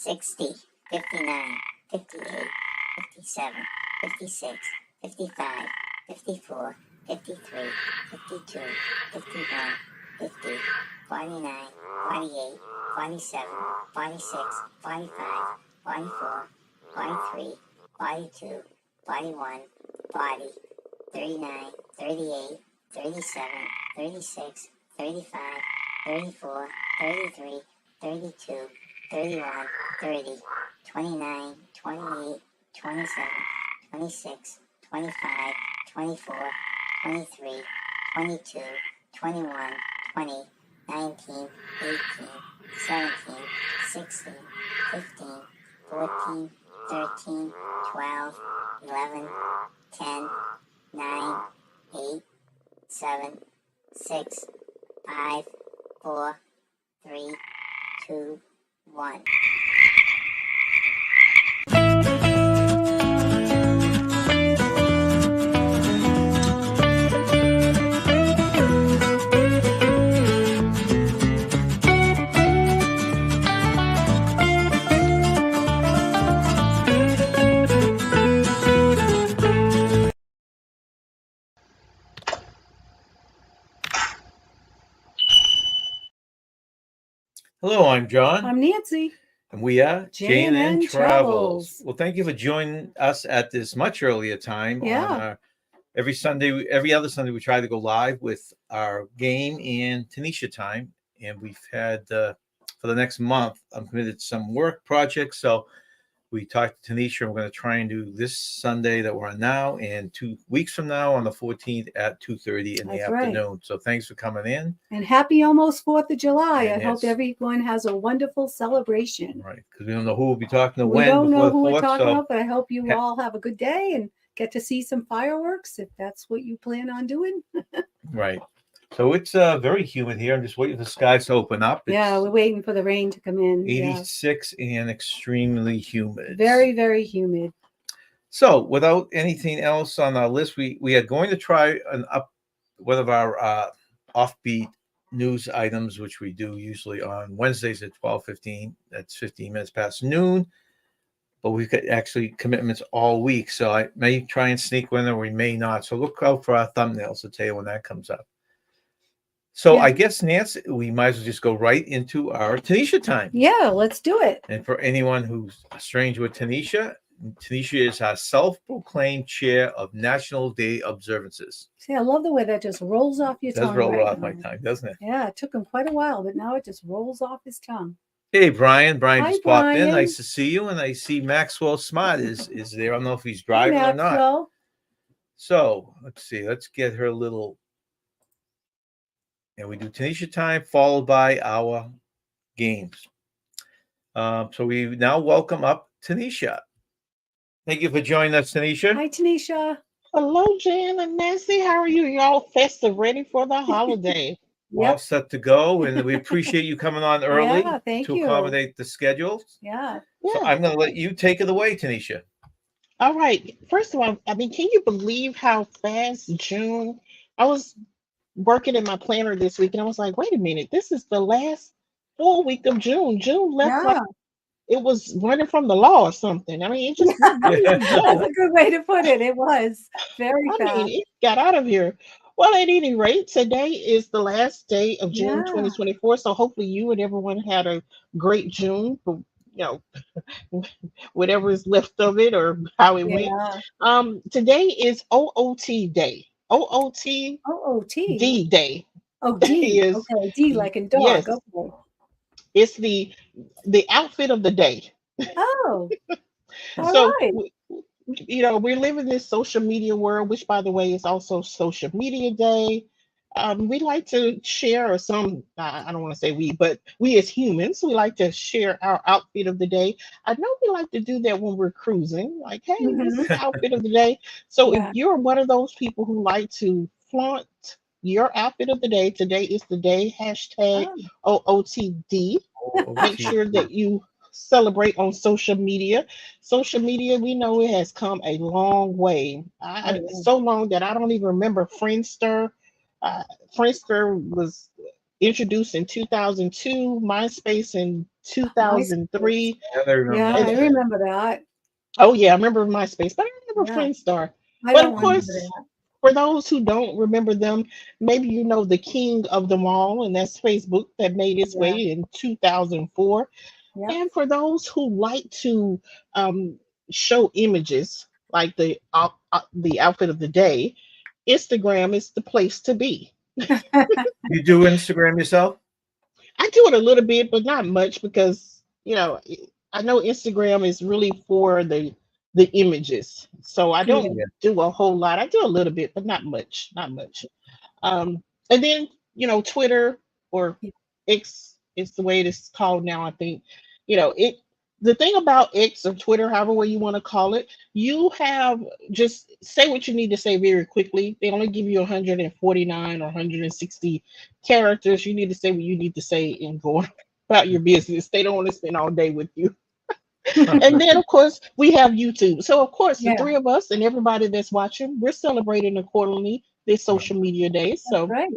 60, 59, 58, 57, 56, 55, 54, 53, 52, 51, 50, 49, 48, 47, 46, 45, 44, 43, 42, 41, 40, 39, 38, 37, 36, 35, 34, 33, 32, 31, 30, 29, 28, 27, 26, 25, 24, 23, 22, 21, 20, 19, 18, 17, 16, 15, 14, 13, 12, 11, 10, 9, 8, 7, 6, 5, 4, 3, 2, 1. Hello, I'm John. I'm Nancy. And we are J&N Travels. Well, thank you for joining us at this much earlier time Yeah. on our every other Sunday we try to go live with our game and Tanisha Time. And we've had, for the next month, I'm committed to some work projects. So we talked to Tanisha, and we're going to try and do this Sunday that we're on now and 2 weeks from now on the 14th at 2:30 in the That's right. afternoon. So thanks for coming in. And happy almost 4th of July. And I hope yes. everyone has a wonderful celebration. Right, because we don't know who we'll be talking to We when don't before know the who we're 4th. talking So about, but I hope you all have a good day and get to see some fireworks if that's what you plan on doing. right. So it's very humid here. I'm just waiting for the skies to open up. It's Yeah, we're waiting for the rain to come in. 86 and extremely humid. Very, very humid. So without anything else on our list, we are going to try one of our offbeat news items, which we do usually on Wednesdays at 12:15. That's 15 minutes past noon. But we've got actually commitments all week. So I may try and sneak one or we may not. So look out for our thumbnails to tell you when that comes up. So I guess, Nancy, we might as well just go right into our Tanisha time. Yeah, let's do it. And for anyone who's strange with Tanisha, Tanisha is our self-proclaimed chair of National Day observances. See, I love the way that just rolls off your tongue. It does roll right off now. my tongue, doesn't it? Yeah, it took him quite a while, but now it just rolls off his tongue. Hey, Brian. Brian Hi, just popped in. Brian. Nice to see you. And I see Maxwell Smart is there. I don't know if he's driving or not. Maxwell. So let's see. Let's get her little. And we do Tanisha time followed by our games. So we now welcome up Tanisha. Thank you for joining us, Tanisha. Hi, Tanisha. Hello, Jan and Nancy. How are you? Y'all festive, ready for the holiday? We're all set to go, and we appreciate you coming on early thank to you. accommodate the schedule. Yeah. So I'm going to let you take it away, Tanisha. All right. First of all, I mean, can you believe how fast June? I was working in my planner this week, and I was like, wait a minute, this is the last full week of June. June left like it was running from the law or something. I mean, it just That's a good way to put it. It was very fast. I mean, it got out of here. Well, at any rate, today is the last day of June 2024. So hopefully you and everyone had a great June, you know, whatever is left of it or how it went. Today is OOT Day. OOT D Day. Oh, D. Is, okay, D like in dog. Yes. Okay. It's the outfit of the day. Oh. So right. We're living in this social media world, which, by the way, is also Social Media Day. We like to share, or I don't want to say we, but we as humans, we like to share our outfit of the day. I know we like to do that when we're cruising, like, hey, this is the outfit of the day. So if you're one of those people who like to flaunt your outfit of the day, today is the day, hashtag OOTD. Make sure that you celebrate on social media. Social media, we know it has come a long way. So long that I don't even remember Friendster. Friendster introduced in 2002, MySpace in MySpace. 2003. Yeah, I remember Yeah, And I that. remember that. oh yeah, I remember MySpace, but I remember Yeah, Friendstar. I But of don't remember course, that. for those who don't remember them, maybe you know the king of them all, and that's Facebook that made its way Yeah, in 2004. yep. And for those who like to um, show images like the outfit of the day, Instagram is the place to be. You do Instagram yourself? I do it a little bit, but not much because I know Instagram is really for the images, so I Yeah, don't do a whole lot. I do a little bit, but not much, not much. And then Twitter or yeah, X is the way it is called now. I think it. The thing about X or Twitter, however way you want to call it, you have just say what you need to say very quickly. They only give you 149 or 160 characters. You need to say what you need to say and go about your business. They don't want to spend all day with you. And then, of course, we have YouTube. So, of course, the yeah, three of us and everybody that's watching, we're celebrating accordingly this social media day. that's So, right.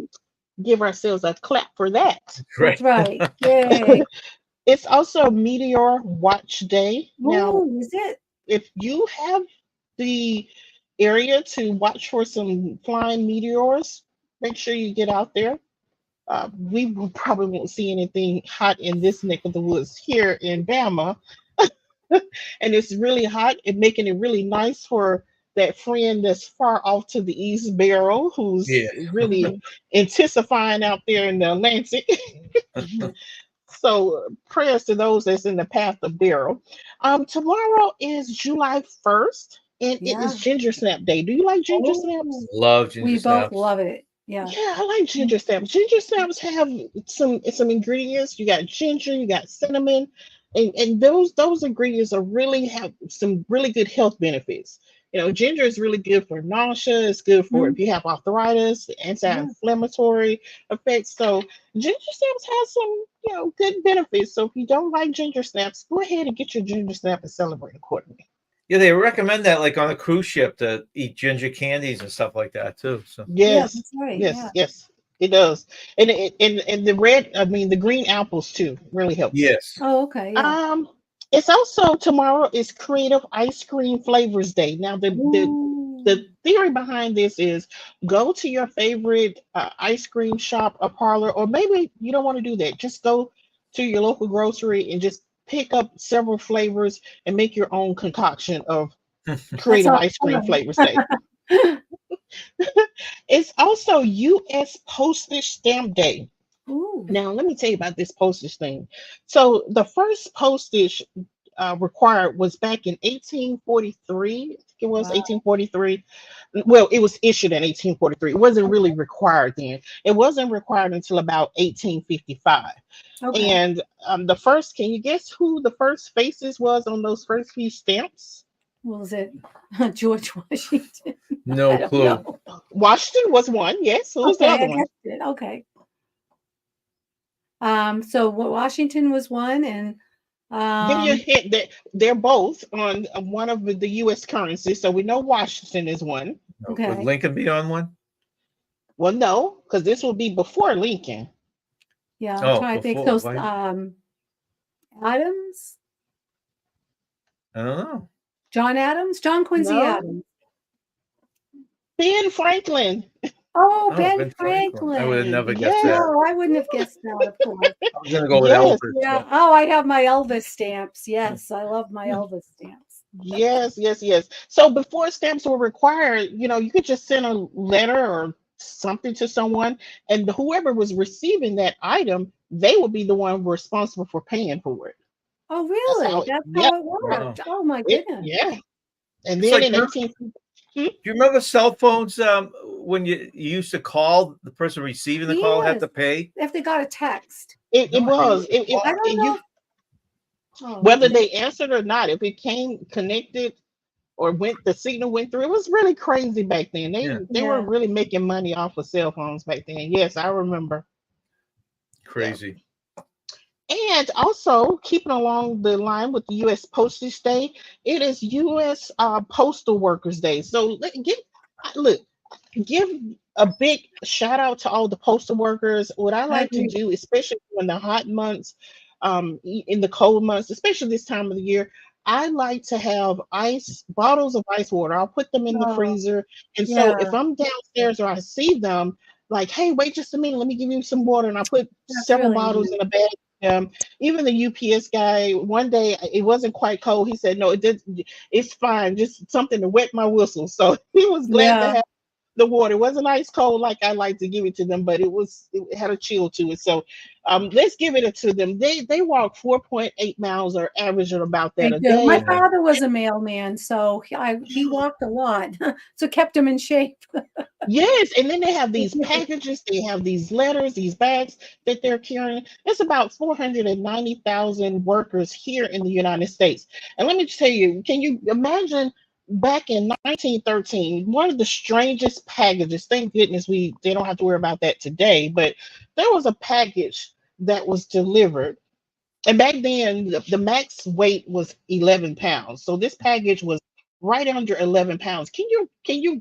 give ourselves a clap for that. That's Right. right. Yay. It's also Meteor Watch Day. Now, Oh, is it? if you have the area to watch for some flying meteors, make sure you get out there. Probably won't see anything hot in this neck of the woods here in Bama, and it's really hot and making it really nice for that friend that's far off to the east, Barrel, Yeah. who's really Mhm, intensifying out there in the Atlantic. mhm. So prayers to those that's in the path of Daryl. Tomorrow is July 1st, and it is Yeah. Ginger Snap Day. Do you like ginger Oh, snaps? Love ginger we both snaps. love it. Yeah. Yeah, I like ginger snaps. Ginger snaps have some ingredients. You got ginger, you got cinnamon, and those ingredients are really have some really good health benefits. Ginger is really good for nausea. It's good for Mhm, if you have arthritis, yeah. anti-inflammatory effects. So ginger snaps has some good benefits. So if you don't like ginger snaps, go ahead and get your ginger snap and celebrate accordingly. Yeah, they recommend that like on a cruise ship to eat ginger candies and stuff like that too. So Yeah, Yes, that's right. yes, Yeah. yes, it does. And the red, I mean the green apples too, really helps. yes. Oh, okay. Yeah. Um, it's also tomorrow is Creative Ice Cream Flavors Day. Now the Ooh. theory behind this is go to your favorite ice cream shop or parlor, or maybe you don't want to do that. Just go to your local grocery and just pick up several flavors and make your own concoction of That Creative sounds Ice Cream fun. Flavors Day. It's also U.S. Postage Stamp Day. Ooh. Now, let me tell you about this postage thing. So, the first postage required was back in 1843. I think it was Wow. 1843. Well, it was issued in 1843. It wasn't really required then. It wasn't required until about 1855. Okay. And the first, can you guess who the first faces was on those first few stamps? What was it? George Washington. I No don't clue. know. Washington was one. Yes. Who was the Okay, other I one? guessed it. Okay. So Washington was one, and Give you a um, hint that they're both on one of the U.S. currencies. So we know Washington is one. Would okay. Lincoln be on one? Well, no, because this will be before Lincoln. Yeah, I'm Oh, trying to think. before. So Why? Adams, I don't know. John Adams, John Quincy No, Adams. Ben Franklin. Oh, Oh, Ben Ben Franklin. I would have Franklin. never guessed Yes, that. No, I wouldn't have guessed that, of course. I was gonna go with yes, Elvis, Yeah. but Oh, I have my Elvis stamps. Yes, I love my Elvis stamps. yes, yes, yes. So before stamps were required, you could just send a letter or something to someone, and whoever was receiving that item, they would be the one responsible for paying for it. Oh, That's really? how it. That's Yep. how it worked. wow. Oh my It. goodness. Yeah. And It's then like in 18. Hmm? do you remember cell phones when you used to call the person receiving the call had Yes. to pay? If they got a text. It No idea was what it I don't you know. Oh, whether okay. they answered or not, if it came connected or the signal went through, it was really crazy back then. Yeah, They were Yeah. really making money off of cell phones back then. Yes, I remember. Yeah. crazy. And also keeping along the line with the U.S. Postage Day, it is U.S. Postal Workers Day. So give a big shout out to all the postal workers. What I I like to agree. do, especially in the hot months, in the cold months, especially this time of the year, I like to have ice bottles of ice water. I'll put them in the Oh, freezer. And so if yeah, I'm downstairs or I see them, like, hey, wait just a minute, let me give you some water. And I put that's several really bottles nice. in a bag. Even the UPS guy, one day it wasn't quite cold. He said, no, it's fine, just something to wet my whistle. So he was glad to Yeah, have the water. It wasn't ice cold like I like to give it to them, but it had a chill to it. So let's give it to them. They walk 4.8 miles or averaging about that they a do. My day. Yeah. father was a mailman, so he walked a lot, so kept him in shape. Yes, and then they have these packages, they have these letters, these bags that they're carrying. It's about 490,000 workers here in the United States. And let me tell you, can you imagine back in 1913, one of the strangest packages, thank goodness they don't have to worry about that today, but there was a package that was delivered. And back then, the max weight was 11 pounds. So this package was right under 11 pounds. Can you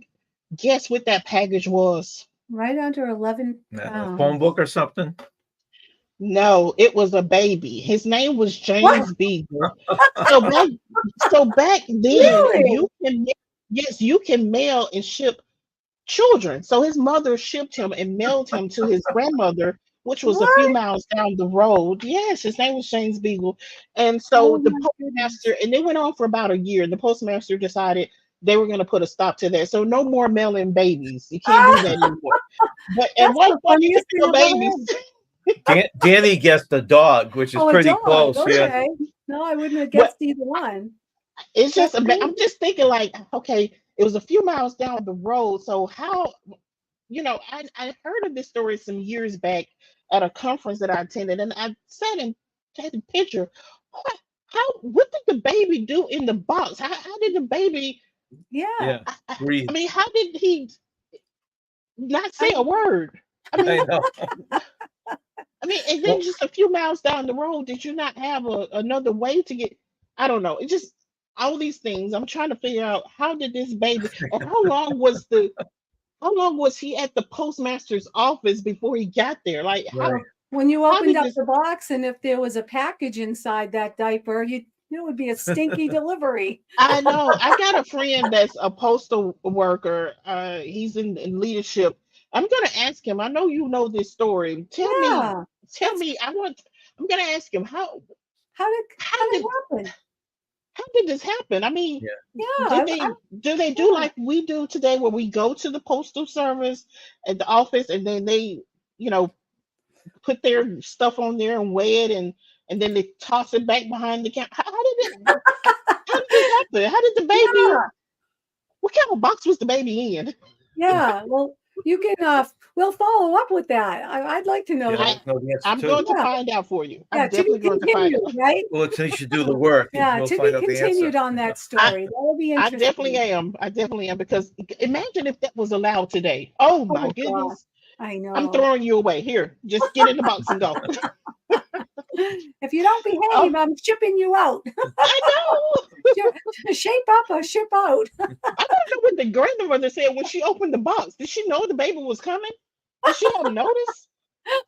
guess what that package was? Right under 11 A phone pounds. book or something. No, it was a baby. His name was What? James Beagle. So back so back then Really? yes, you can mail and ship children. So his mother shipped him and mailed him to his grandmother, which was a few What? miles down the road. Yes, his name was James Beagle. And so Oh the my goodness. postmaster, and they went on for about a year. The postmaster decided they were going to put a stop to that. So no more mailing babies. You can't do that Ah, anymore. But at that's one the point, you funniest could thing mail I've ever babies. heard. Danny guessed the dog, which is Oh, a pretty dog. close. Yeah. Okay. No, I wouldn't have But guessed either one. it's That's just, I'm crazy. just thinking like, okay, it was a few miles down the road. So how, I heard of this story some years back at a conference that I attended, and I sat and had a picture. What, what did the baby do in the box? How did the baby, Yeah. Yeah. I Breathe. mean, how did he not say I, a word? I I mean, know. and then Well, just a few miles down the road, did you not have another way to get? I don't know. It just all these things. I'm trying to figure out how did this baby, and how long was he at the postmaster's office before he got there? Like right. well, when you how opened did up this? the box and if there was a package inside that diaper, it would be a stinky delivery. I know. I got a friend that's a postal worker. He's in leadership. I'm gonna ask him. I know you know this story. Yeah. Tell That's me. I'm gonna ask him how how did did it happen? this happen? I mean, Yeah. Yeah. did they do they do Yeah. like we do today, where we go to the postal service at the office, and then they, you know, put their stuff on there and weigh it, and then they toss it back behind the counter. How did this happen? How did the baby? Yeah. What kind of box was the baby in? Yeah. Well, you can we'll follow up with that. I'd like to know Yeah. I'd I that. like to know the answer I'm going too. to Yeah. find out for you. I'm Yeah. To be definitely going to find continued, out. right? Well, you should do the work, and Yeah. we'll To find be out the answer. continued on that I story. That would be I definitely interesting. am. I definitely am, because imagine if that was allowed today. Oh my Oh God. goodness. I I'm know. throwing you away. Here, just get in the box and go. If you don't Oh, behave, I'm shipping you out. I know. Shape up or ship out. I want to know what the grandmother said when she opened the box. Did she know the baby was coming? Did she have notice?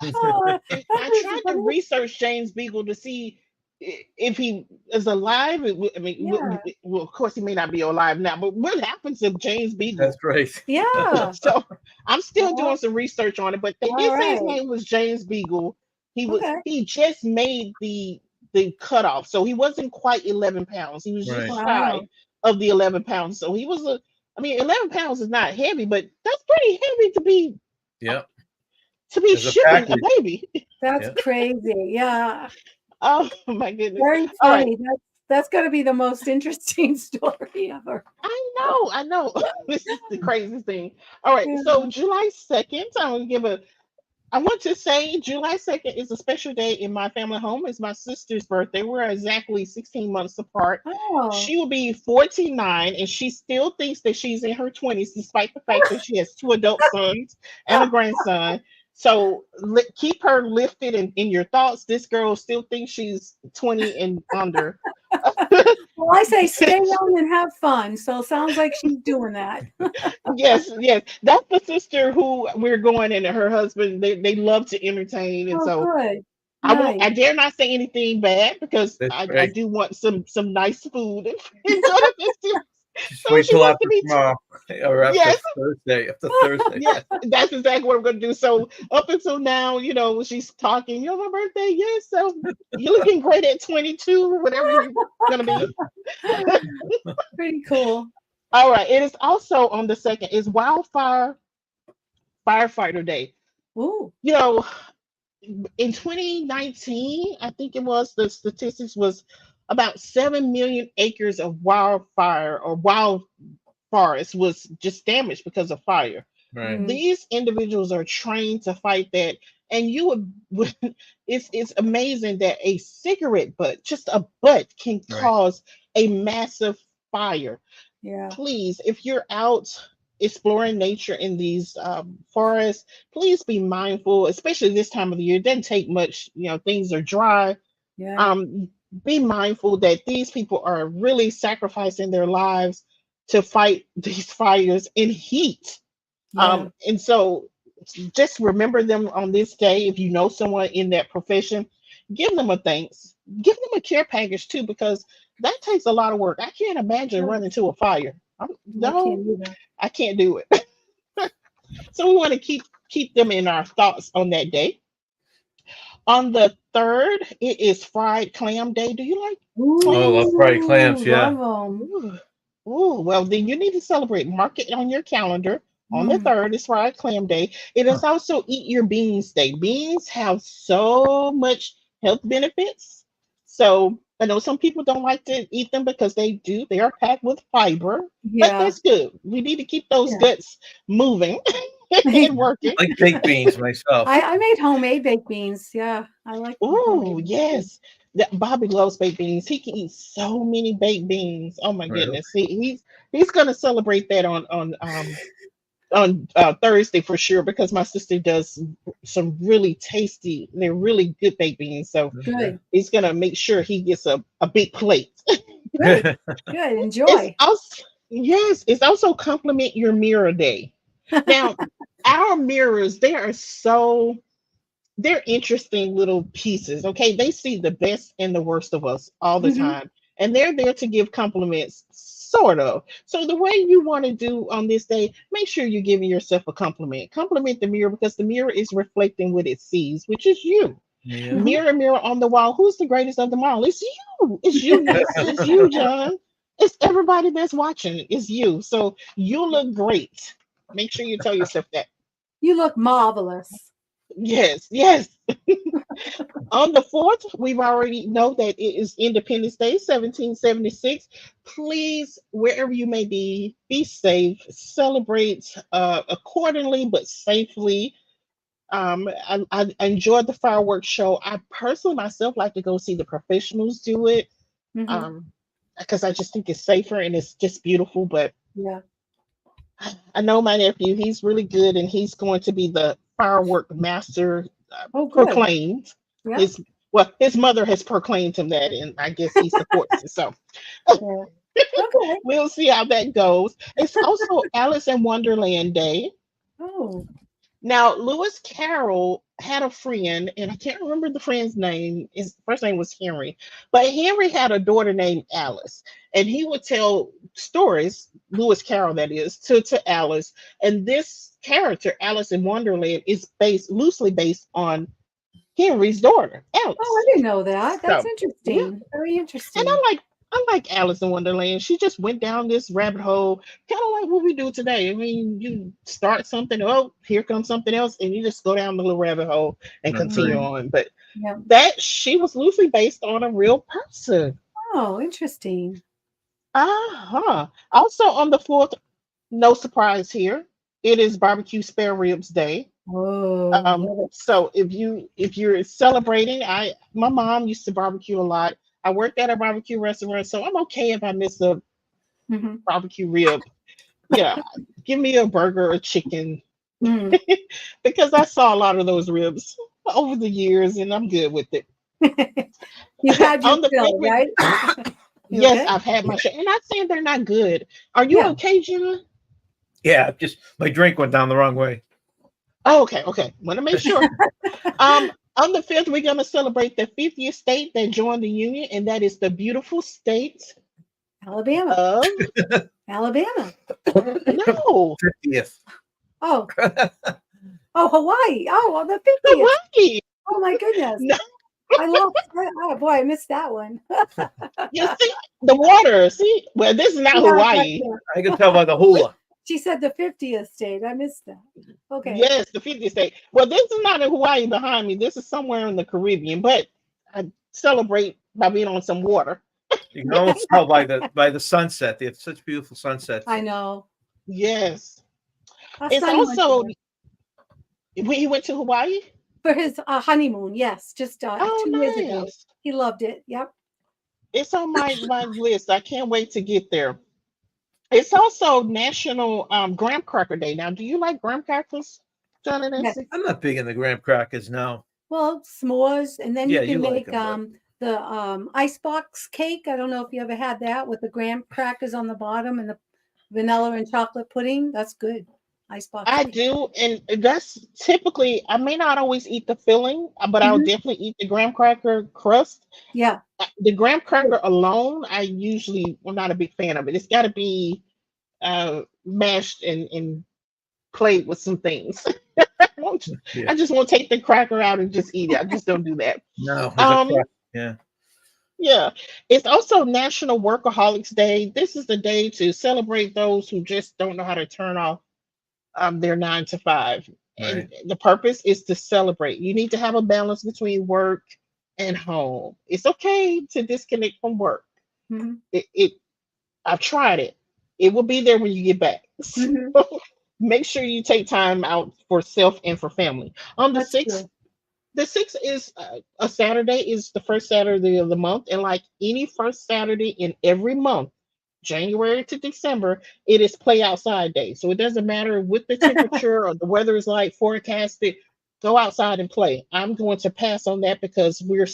Oh, And that I is the tried to funniest. research James Beagle to see if he is alive. I mean, Yeah. well, of course, he may not be alive now, but what happens to James That's Beagle? great. Yeah. So I'm still doing Well, some research on it, but they all did say his right. name was James Beagle. Okay. He just made the cutoff, so he wasn't quite 11 pounds. He was Right. just shy Wow. of the 11 pounds. So he was I mean, 11 pounds is not heavy, but that's pretty heavy Yeah. to be As a shipping a package. baby. That's Yeah. crazy. Yeah. Oh my goodness. Very All right. funny. That's going to be the most interesting story ever. I know. This is the craziest thing. All right. So Yeah. July 2nd, I'm gonna give a I want to say July 2nd is a special day in my family home. It's my sister's birthday. We're exactly 16 months apart. Oh. She will be 49, and she still thinks that she's in her 20s, despite the fact that she has two adult sons and a grandson. So keep her lifted in your thoughts. This girl still thinks she's 20 and under. Well, Well, I say stay young and have fun. So sounds like she's doing that. Yes, yes. That's the sister who we're going, and her husband, they love to entertain. And Oh, so good. I Nice. dare not say anything bad because That's I right. do want some nice food and enjoy the festivities. Just So wait she till wants to after be, tomorrow or after yes, Thursday. After Thursday. yes, that's exactly what I'm gonna do. So up until now, she's talking, my birthday, yes. So you're looking great at 22, whatever you're gonna be. Pretty cool. All right. It is also on the second is Wildfire Firefighter Day. Ooh. You know, in 2019, I think it was, the statistics was about 7 million acres of wildfire or wild forest was just damaged because of fire. Right. Mm, These individuals are trained to fight that, and would it's amazing that a cigarette butt, just a butt, can Right. cause a massive fire. yeah. Please, if you're out exploring nature in these forests, please be mindful, especially this time of the year. It doesn't take much, things are dry. Yeah. um, be mindful that these people are really sacrificing their lives to fight these fires in heat. Yeah. And so just remember them on this day. If you know someone in that profession, give them a thanks. Give them a care package too, because that takes a lot of work. I can't imagine Sure. running to a fire. I No, can't either. I can't do it. So we want to keep them in our thoughts on that day. On the third, it is fried clam day. Do you like Oh, love clams? fried clams. Ooh, Yeah. love them. Ooh, ooh, well, then you need to celebrate. Mark it on your calendar. On the Mm, third is fried clam day. It is Huh. also eat your beans day. Beans have so much health benefits. So I know some people don't like to eat them because they are packed with fiber, but yeah. that's good. We need to keep those Yeah. guts moving and working. I like baked beans myself. I made homemade baked beans. Yeah. I like the Oh, homemade. yes. That Bobby loves baked beans. He can eat so many baked beans. Oh my Really? goodness. He's gonna celebrate that on Thursday for sure, because my sister does some really tasty, they're really good baked beans. So Good. he's gonna make sure he gets a big plate. Good. Okay. Good. It's Enjoy. also, yes, it's also compliment your mirror day. Now, our mirrors, they're interesting little pieces. Okay, they see the best and the worst of us all the Hmm. time, and they're there to give compliments, sort of. So the way you want to do on this day, make sure you're giving yourself a compliment. Compliment the mirror, because the mirror is reflecting what it sees, which is you. Yeah. Hmm. Mirror, mirror on the wall, who's the greatest of them all? It's you. It's you, Nancy. It's you, John. It's everybody that's watching. It's you. So you look great. Make sure you tell yourself that. You look marvelous. Yes, yes. On the 4th, we've already know that it is Independence Day, 1776. Please, wherever you may be safe, celebrate accordingly but safely. I enjoyed the fireworks show. I personally myself like to go see the professionals do it, Hmm. um, because I just think it's safer and it's just beautiful. But Yeah. I know my nephew; he's really good, and he's going to be the firework master, Oh, good. proclaimed. Yeah. His his mother has proclaimed him that, and I guess he supports it. So Yeah. Okay. we'll see how that goes. It's also Alice in Wonderland Day. Oh. Now, Lewis Carroll had a friend, and I can't remember the friend's name. His first name was Henry, but Henry had a daughter named Alice, and he would tell stories, Lewis Carroll, that is, to Alice. And this character, Alice in Wonderland, is loosely based on Henry's daughter, Oh, I Alice. didn't know that. That's So, yeah. interesting. Very And interesting. I like Alice in Wonderland. She just went down this rabbit hole, kind of like what we do today. I mean, you start something, oh, here comes something else, and you just go down the little rabbit hole and That's continue right. Hmm. on. But Yeah. that she was loosely based on a real person. Oh, interesting. Uh-huh. Also on the 4th, no surprise here, it is barbecue spare ribs day. Oh, love it. So if you're celebrating, my mom used to barbecue a lot. I worked at a barbecue restaurant, so I'm okay if I miss a Hmm. barbecue rib. Yeah, give me a burger or chicken, Hmm. because I saw a lot of those ribs over the years, and I'm good with it. You've had your On the fill, favorite, right? You Yes, okay? I've had my share. And not saying they're not good. Are you Yeah. okay, Jenna? Yeah, just my drink went down the wrong way. Oh, okay, okay. Want to make sure. On the 5th, we're going to celebrate the 50th state that joined the Union, and that is the beautiful state Alabama. of Alabama. no, 50th. Oh, oh, Hawaii. Oh, well, the 50th. Hawaii. Oh my goodness. No, I lost. Oh boy, I missed that one. you see the water. See, well, this is not Yeah, I got Hawaii. that. I can tell by the hula. She said the 50th state. I missed that. Okay. Yes, the 50th state. Well, this is not in Hawaii behind me. This is somewhere in the Caribbean, but I celebrate by being on some water. You can almost tell by the sunset. They have such beautiful sunsets. I know. Yes. Our It's son went also there when he went to Hawaii. for his honeymoon. Yes, just Oh, 2 years ago. nice. He loved it. Yep. It's on my list. I can't wait to get there. It's also National Graham Cracker Day. Now, do you like graham crackers, John and Yes. Nancy? I'm not big in the graham crackers now. Well, s'mores, and then Yeah, you you can like make 'em, the icebox cake. I don't know if you ever had that with the graham crackers on the bottom and the vanilla and chocolate pudding. That's good. Icebox I cake. do, and that's typically I may not always eat the filling, but I'll Hmm. definitely eat the graham cracker crust. Yeah. The graham Good. cracker alone, I'm not a big fan of it. It's got to be mashed and played with some things. I won't- Yeah. I just won't take the cracker out and just eat it. I just don't do that. No, with a Um, crust. Yeah. yeah, it's also National Workaholics Day. This is the day to celebrate those who just don't know how to turn off their 9 to 5. And Right. the purpose is to celebrate. You need to have a balance between work and home. It's okay to disconnect from work. Hmm. It I've tried it. It will be there when you get back. Hmm. So make sure you take time out for self and for family. On the That's 6th, true. the 6th is a Saturday, is the first Saturday of the month. And like any first Saturday in every month, January to December, it is play outside day. So it doesn't matter what the temperature or the weather is like forecasted, go outside and play. I'm going to pass on that because we're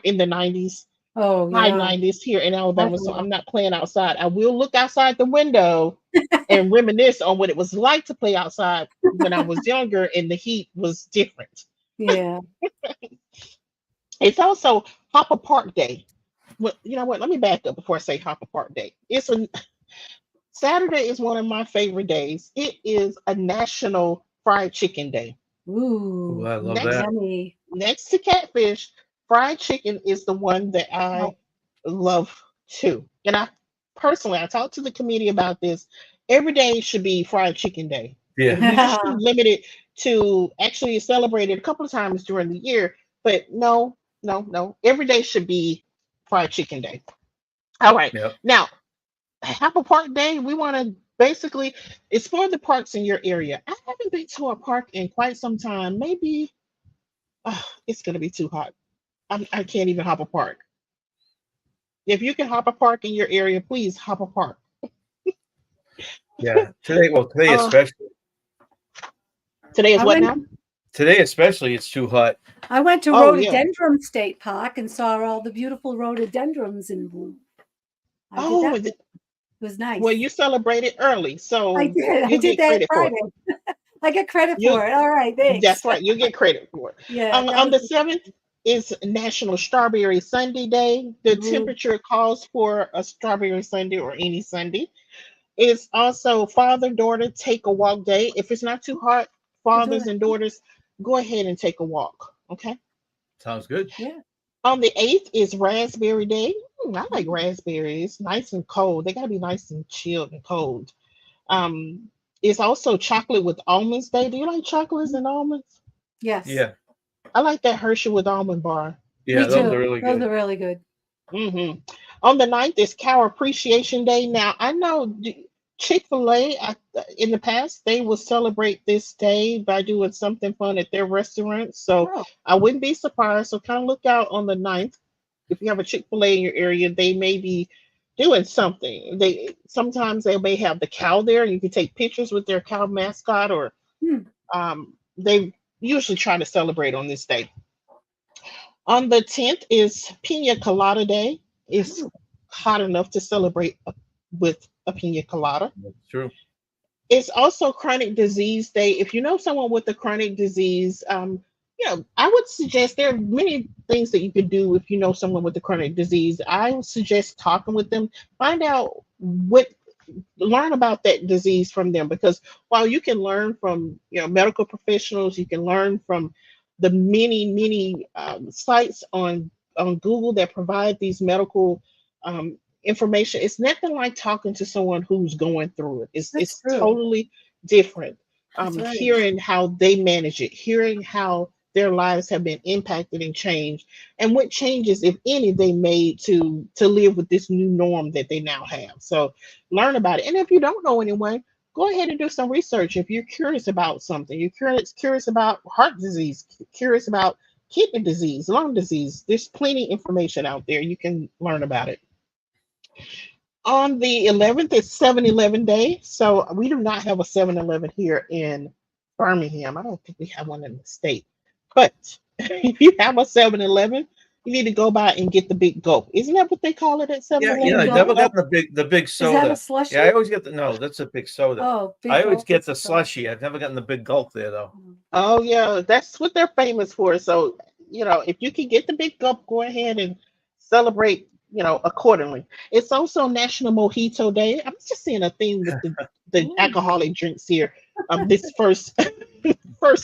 in the 90s, Oh high yeah. 90s here in That's Alabama. a So lot. I'm not playing outside. I will look outside the window and reminisce on what it was like to play outside when I was younger and the heat was different. Yeah. It's also Hopper Park Day. Well, you know what? Let me back up before I say Hopper Park Day. Saturday is one of my favorite days. It is a National Fried Chicken Day. Ooh, Ooh, I love Next that. yummy. next to catfish, fried chicken is the one that I Oh, love too. And I talked to the committee about this. Every day should be fried chicken day. Yeah. We just should limit it to actually celebrate it a couple of times during the year. But no, no, no. Every day should be fried chicken day. All right. Yep. Now, Apple Park Day, we want to basically, it's for the parks in your area. I haven't been to a park in quite some time. Maybe it's going to be too hot. I can't even hop a park. If you can hop a park in your area, please hop a park. Yeah. Today Uh, especially. Today is I what went. now? Today especially, it's too hot. I went to Oh yeah. Rhododendron State Park and saw all the beautiful rhododendrons in bloom. I did Oh, that. It was well, nice. you celebrated early, I so did. I you'll did get that credit for it. Friday. I get credit You for it. All right. Thanks. That's right. You'll get credit for it. Yeah, that On the was. 7th is National Strawberry Sunday Day. The Ooh, temperature calls for a strawberry Sunday or any Sunday. It's also Father Daughter Take a Walk Day. If it's not too hot, we're doing fathers it. and daughters, go ahead and take a walk. Okay. Sounds good. Yeah. On the 8th is Raspberry Day. I like Mm. raspberries. Nice and cold. They gotta be nice and chilled and cold. Um, it's also Chocolate with Almonds Day. Do you like chocolates and almonds? Yes. Yeah. I like that Hershey with almond bar. Yeah. Me Those too. are really Those good. are really good. hmm On the 9th is Cow Appreciation Day. Now, I know Chick-fil-A, in the past, they will celebrate this day by doing something fun at their restaurants. So Oh. I wouldn't be surprised. So kind of look out on the 9th. If you have a Chick-fil-A in your area, they may be doing something. Sometimes they may have the cow there. You can take pictures with their cow mascot, or Hmm. they usually try to celebrate on this day. On the 10th is Pina Colada Day. It's Ooh. hot enough to celebrate with a pina colada. That's true. It's also chronic disease day. If you know someone with a chronic disease, I would suggest there are many things that you could do if you know someone with a chronic disease. I would suggest talking with them, find out what learn about that disease from them, because while you can learn from medical professionals, you can learn from the many sites on Google that provide these medical information. It's nothing like talking to someone who's going through it. it's That's it's true. totally different. That's right. Hearing how they manage it, hearing how their lives have been impacted and changed, and what changes, if any, they made to live with this new norm that they now have. So learn about it. And if you don't know anyone, go ahead and do some research. If you're curious about something, you're curious about heart disease, curious about kidney disease, lung disease, there's plenty of information out there. You can learn about it. On the 11th, it's 7-Eleven Day. So we do not have a 7-Eleven here in Birmingham. I don't think we have one in the state. But if you have a 7-Eleven, you need to go by and get the big gulp. Isn't that what they call it at Yeah, Big I 7-Eleven? Big never gulp? got gulp? the big Is that a soda. slushy? Yeah, I always get the no. That's a big soda. Oh, I big always gulp get is the a soda. slushy. I've never gotten the big gulp there though. Oh yeah, that's what they're famous for. So, if you can get the big gulp, go ahead and celebrate, accordingly. It's also National Mojito Day. I'm just seeing a thing with the Ooh, alcoholic drinks here. This first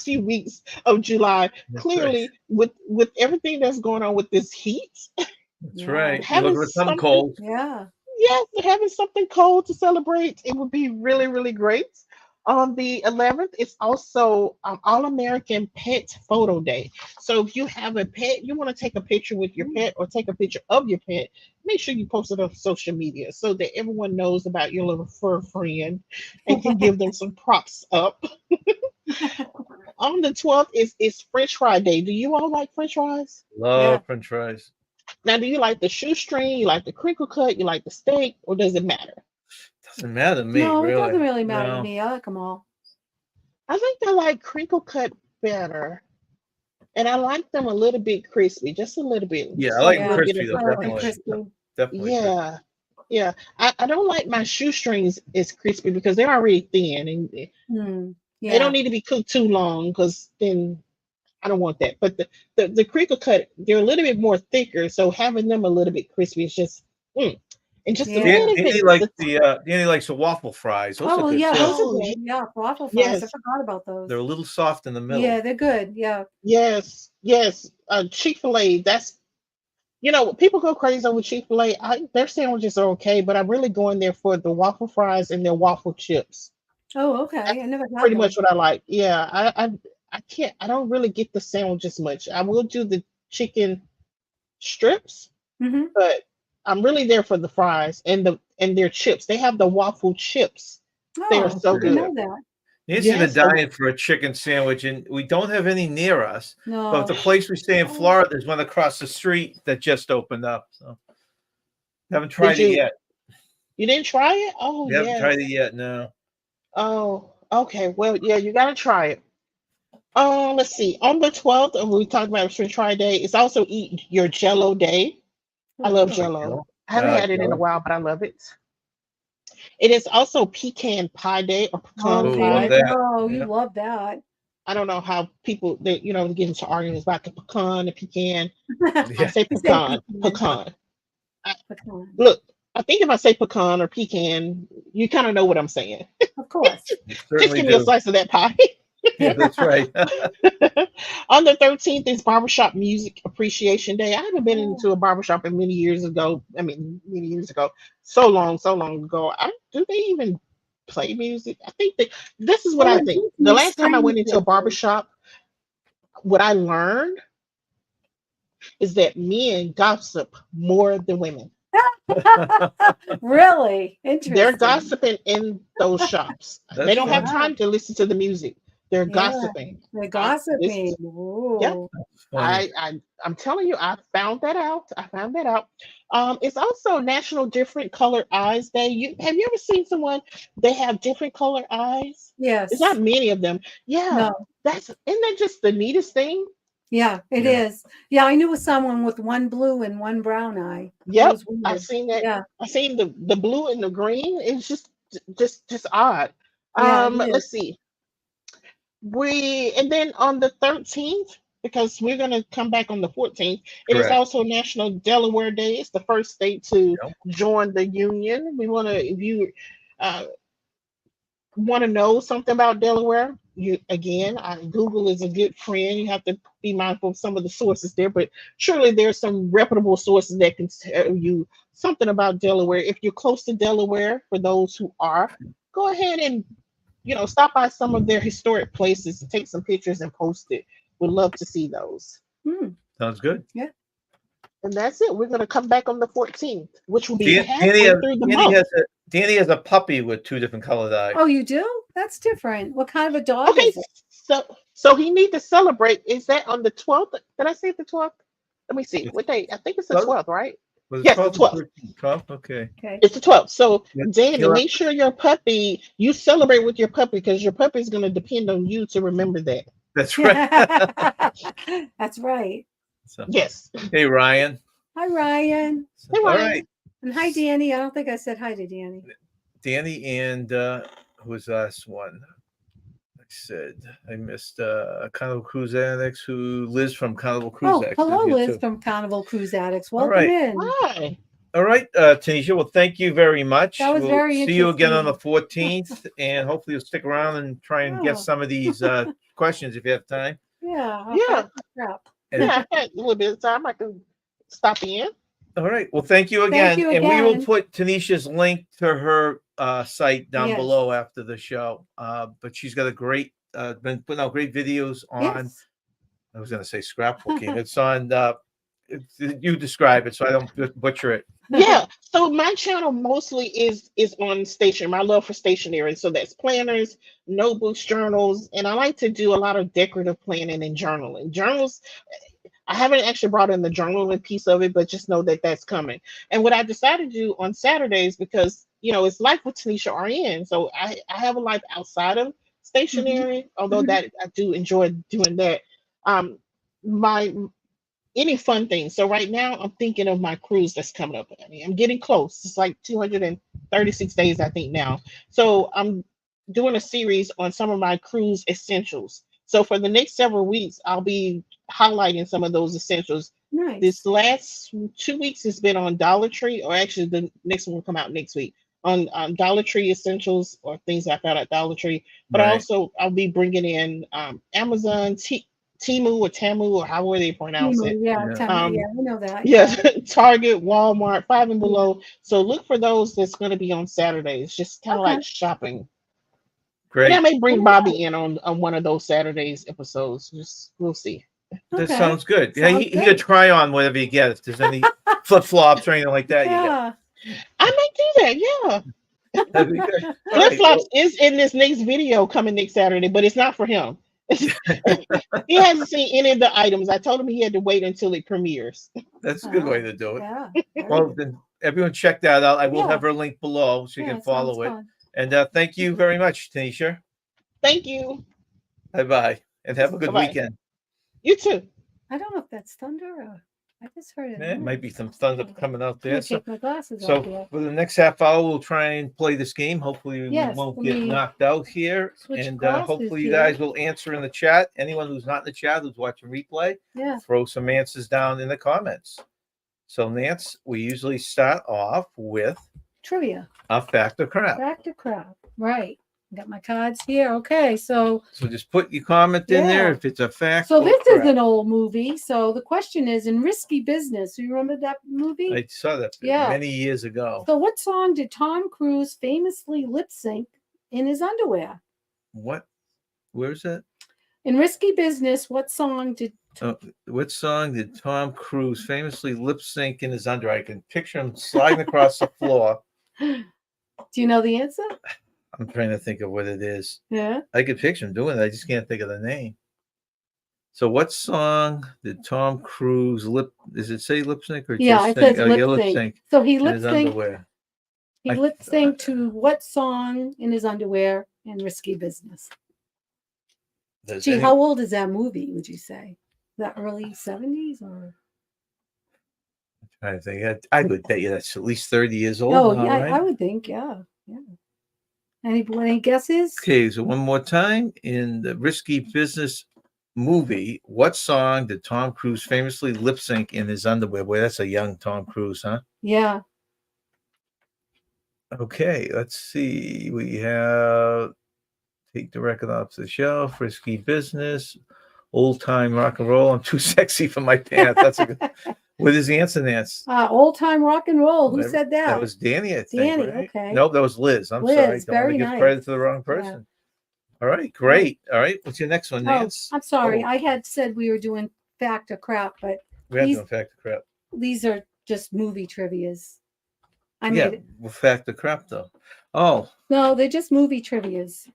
few weeks of July. That's right. Clearly, with everything that's going on with this heat, That's yeah, right. You're having looking for something something, cold. yeah. yes, having something cold to celebrate, it would be really, really great. On the 11th, it's also All American Pet Photo Day. So if you have a pet, you want to take a picture with your Mm. pet or take a picture of your pet, make sure you post it on social media so that everyone knows about your little fur friend and can give them some props up. On the 12th is French Fry Day. Do you all like French fries? Yeah. Love French fries. Now, do you like the shoestring? You like the crinkle cut? You like the steak? Or does it matter? Doesn't matter to me, No, it really. doesn't really matter to No. me. I like them all. I think I like crinkle cut better. And I like them a little bit crispy, just a little bit, Yeah, I just like like a them Yeah, little bit crispy of though. the I like them Definitely, crunch. crispy. definitely crispy. Yeah, yeah. I don't like my shoestrings as crispy because they're already thin and Hmm. they don't Yeah. need to be cooked too long because then I don't want that. But the crinkle cut, they're a little bit more thicker, so having them a little bit crispy is just, mm, and just a Yeah. little bit. Danny likes the waffle fries. Those Oh, are well, good yeah, too. those are Oh good. Yeah, waffle fries. I yes, forgot about They're those. a little soft in the Yeah, middle. they're good. Yeah. yes. Chick-fil-A. That's people go crazy over Chick-fil-A. Their sandwiches are okay, but I'm really going there for the waffle fries and their waffle chips. Oh, okay. I That's never had pretty much those. what I like. Yeah, I can't. I don't really get the sandwiches much. I will do the chicken strips, Hmm. but I'm really there for the fries and their chips. They have the waffle chips. They are Oh, so I didn't good. know that. Nancy's been Yes, the dying for a chicken sandwich, and we don't have any near us. But the No. place we stay in Oh, Florida, there's one across the street that just opened up. So haven't did tried it you yet. you didn't try it? Oh We haven't tried yes. it yet. No. Oh, okay. Well, yeah, you gotta try it. Let's see. On the 12th, we talked about French Fry Day. It's also Eat Your Jello Day. I oh, love I like Jello. Joe. I I haven't like had it in a Joe. while, but I love it. It is also Pecan Pie Day or oh, Pecan Oh, there love you Pie. that. go. You Yeah. love that. I don't know how people they get into arguments about the pecan, the pecan. I Yeah. say You say pecan, pecan. pecan. I, Pecan. look, I think if I say pecan or pecan, you kind of know what I'm saying. Of course. You Just certainly give me a do. slice of that pie. Yeah, that's right. On the 13th is Barbershop Music Appreciation Day. I haven't been Oh, into a barbershop in many years ago. I mean, many years ago. So long ago. Do they even play music? I think this is what well, I they think. do The some last time I string went into a fiddles. barbershop, what I learned is that men gossip more than women. Really They're interesting. gossiping in those shops. They That's don't have funny. Yeah. time to listen to the music. They're Yeah. gossiping. They're This gossiping. is yeah. Ooh. That's funny. I'm telling you, I found that out. I found that out. It's also National Different Colored Eyes Day. You ever seen someone they have different colored eyes? It's not Yes. many of them. Yeah, No. isn't that just the neatest thing? Yeah, it Yeah. is. Yeah, I knew someone with one blue and one brown eye. It Yep, was I weird. seen that. Yeah, I seen the blue and the green. It's just odd. yeah, it is. Let's see. And then on the 13th, because we're gonna come back on the 14th, it is Correct. also National Delaware Day. It's the first state to Yep. join the union. We want to, if you uh, want to know something about Delaware, Google is a good friend. You have to be mindful of some of the sources there, but surely there's some reputable sources that can tell you something about Delaware. If you're close to Delaware, for those who are, go ahead and stop by some of their historic places and take some pictures and post it. Would love to see those. Hmm. Sounds good. Yeah. And that's it. We're gonna come back on the 14th, which will be Danny, halfway through the Danny month. has a puppy with 2 different colored eyes. Oh, you do? That's different. What kind of a dog Okay, is it? so he need to celebrate. Is that on the 12th? Did I say the 12th? Let me see. It's What day? I think it's the 12th? 12th, right? Was it Yes, the 12th or 12th. 13th? 12th? Okay. Okay. It's the 12th. So Yeah, Danny, he'll- make sure you celebrate with your puppy because your puppy is gonna depend on you to remember that. That's right. That's right. So, Yes. hey, Ryan. Hi, Ryan. Hey, All Ryan. right. And hi, Danny. I don't think I said hi to Danny. Danny and who was the last one? I said I missed Carnival Cruise Addicts, who Liz from Carnival Cruise Oh, Addicts is hello, here Liz too. from Carnival Cruise Addicts. All Welcome right. in. Hi. All right, Tanisha. Well, thank you very much. That was We'll very see you again on the interesting. 14th, and hopefully you'll stick around and try and Oh. get some of these questions if you have time. Yeah. Yeah. Crap. And, Yeah, I had a little bit of time. I can stop in. all right. Well, thank you again. you And we will again. put Tanisha's link to her site down Yes. below after the show. But she's got a great, been putting out great videos on, Yes. I was going to say scrapbooking. It's on, you describe it so I don't butcher it. Yeah. So my channel mostly is on station. My love for stationery. So that's planners, notebooks, journals, and I like to do a lot of decorative planning and journaling. Journals. I haven't actually brought in the journaling piece of it, but just know that that's coming. And what I decided to do on Saturdays, because it's life with Tanisha RN, so I have a life outside of stationery, although Mhm. that I do enjoy doing that. Um, my any fun thing. So right now I'm thinking of my cruise that's coming up. I mean, I'm getting close. It's like 236 days, I think now. So I'm doing a series on some of my cruise essentials. So for the next several weeks, I'll be highlighting some of those essentials. Nice. This last 2 weeks has been on Dollar Tree, or actually the next one will come out next week on Dollar Tree essentials or things I found at Dollar Tree. But Right. I'll be bringing in Amazon, Timu or Tamu or however they pronounce it. Yeah, Yeah. Tamu, yeah, I know that. Yes, Target, Walmart, Five and Yeah. Below. So look for those that's going to be on Saturdays. Just kind of Okay. like shopping. Great. And I may bring All Bobby in on one of those Saturdays episodes. Just we'll see. That Okay. sounds good. Yeah, Sounds he good. could try on whatever you get. If there's any flip flops or anything like that, you get. Yeah. I may do that. Yeah, That'd be good. All flip right. flops is in this next video coming next Saturday, but it's not for him. He hasn't seen any of the items. I told him he had to wait until it premieres. That's a good way to do it. Yeah. Very Well, good. then everyone check that out. I will Yeah. have her link below so you Yeah, can it sounds follow it. fun. And thank you very much, Tanisha. Thank you. Bye bye. And have a good Bye-bye. weekend. You too. I don't know if that's thunder or I just heard it. It might be some thunder coming out I'm there. gonna So, take my glasses off so here. for the next half hour, we'll try and play this game. Hopefully, we Yes, won't let get me knocked out here. switch And glasses hopefully, you here. guys will answer in the chat. Anyone who's not in the chat, who's watching replay, Yeah. throw some answers down in the comments. So, Nance, we usually start off with Trivia. a fact or crap. Back to crap. Right. Got my cards here. Okay. So just put your comment in there Yeah. if it's a fact. so or this is crap. an old movie. So the question is in Risky Business. You remember that movie? I saw that Yeah. many years ago. So what song did Tom Cruise famously lip sync in his underwear? What? Where's that? In Risky Business, what song did What song did Tom Cruise famously lip sync in his underwear? I can picture him sliding across the floor. do you know the answer? I'm trying to think of what it is. Yeah. I could picture him doing it. I just can't think of the name. So, what song did Tom Cruise lip? Does it say lip sync or Yeah, just it sing? says Yeah, lip sync. So he in lip his synced underwear. he I- lip synced to what song in his underwear in Risky Business? Does Gee, any- how old is that movie, would you say? the early 70s or? I think I would bet you that's at least 30 years old. Oh, now, yeah, right? I would think, yeah. Any guesses? Okay, so one more time. In the Risky Business movie, what song did Tom Cruise famously lip sync in his underwear? Boy, that's a young Tom Cruise, huh? Yeah. Okay, let's see. We have Take the Record Off the Shelf, Risky Business, Old Time Rock and Roll. I'm too sexy for my pants. That's a good. What is the answer, Nance? Old time rock and roll. Who said that? That was Danny, I think. Danny, Right? okay. Nope, that was Liz. I'm Liz, sorry. Don't want to very give nice. credit to the wrong Yeah. person. All right, great. All right, what's your next one, Oh, Nance? I'm sorry. Oh, I had said we were doing fact or crap, but we have these- doing fact or crap. these are just movie trivias. I Yeah, made it. well, fact or crap though. Oh, No, they're just movie trivias.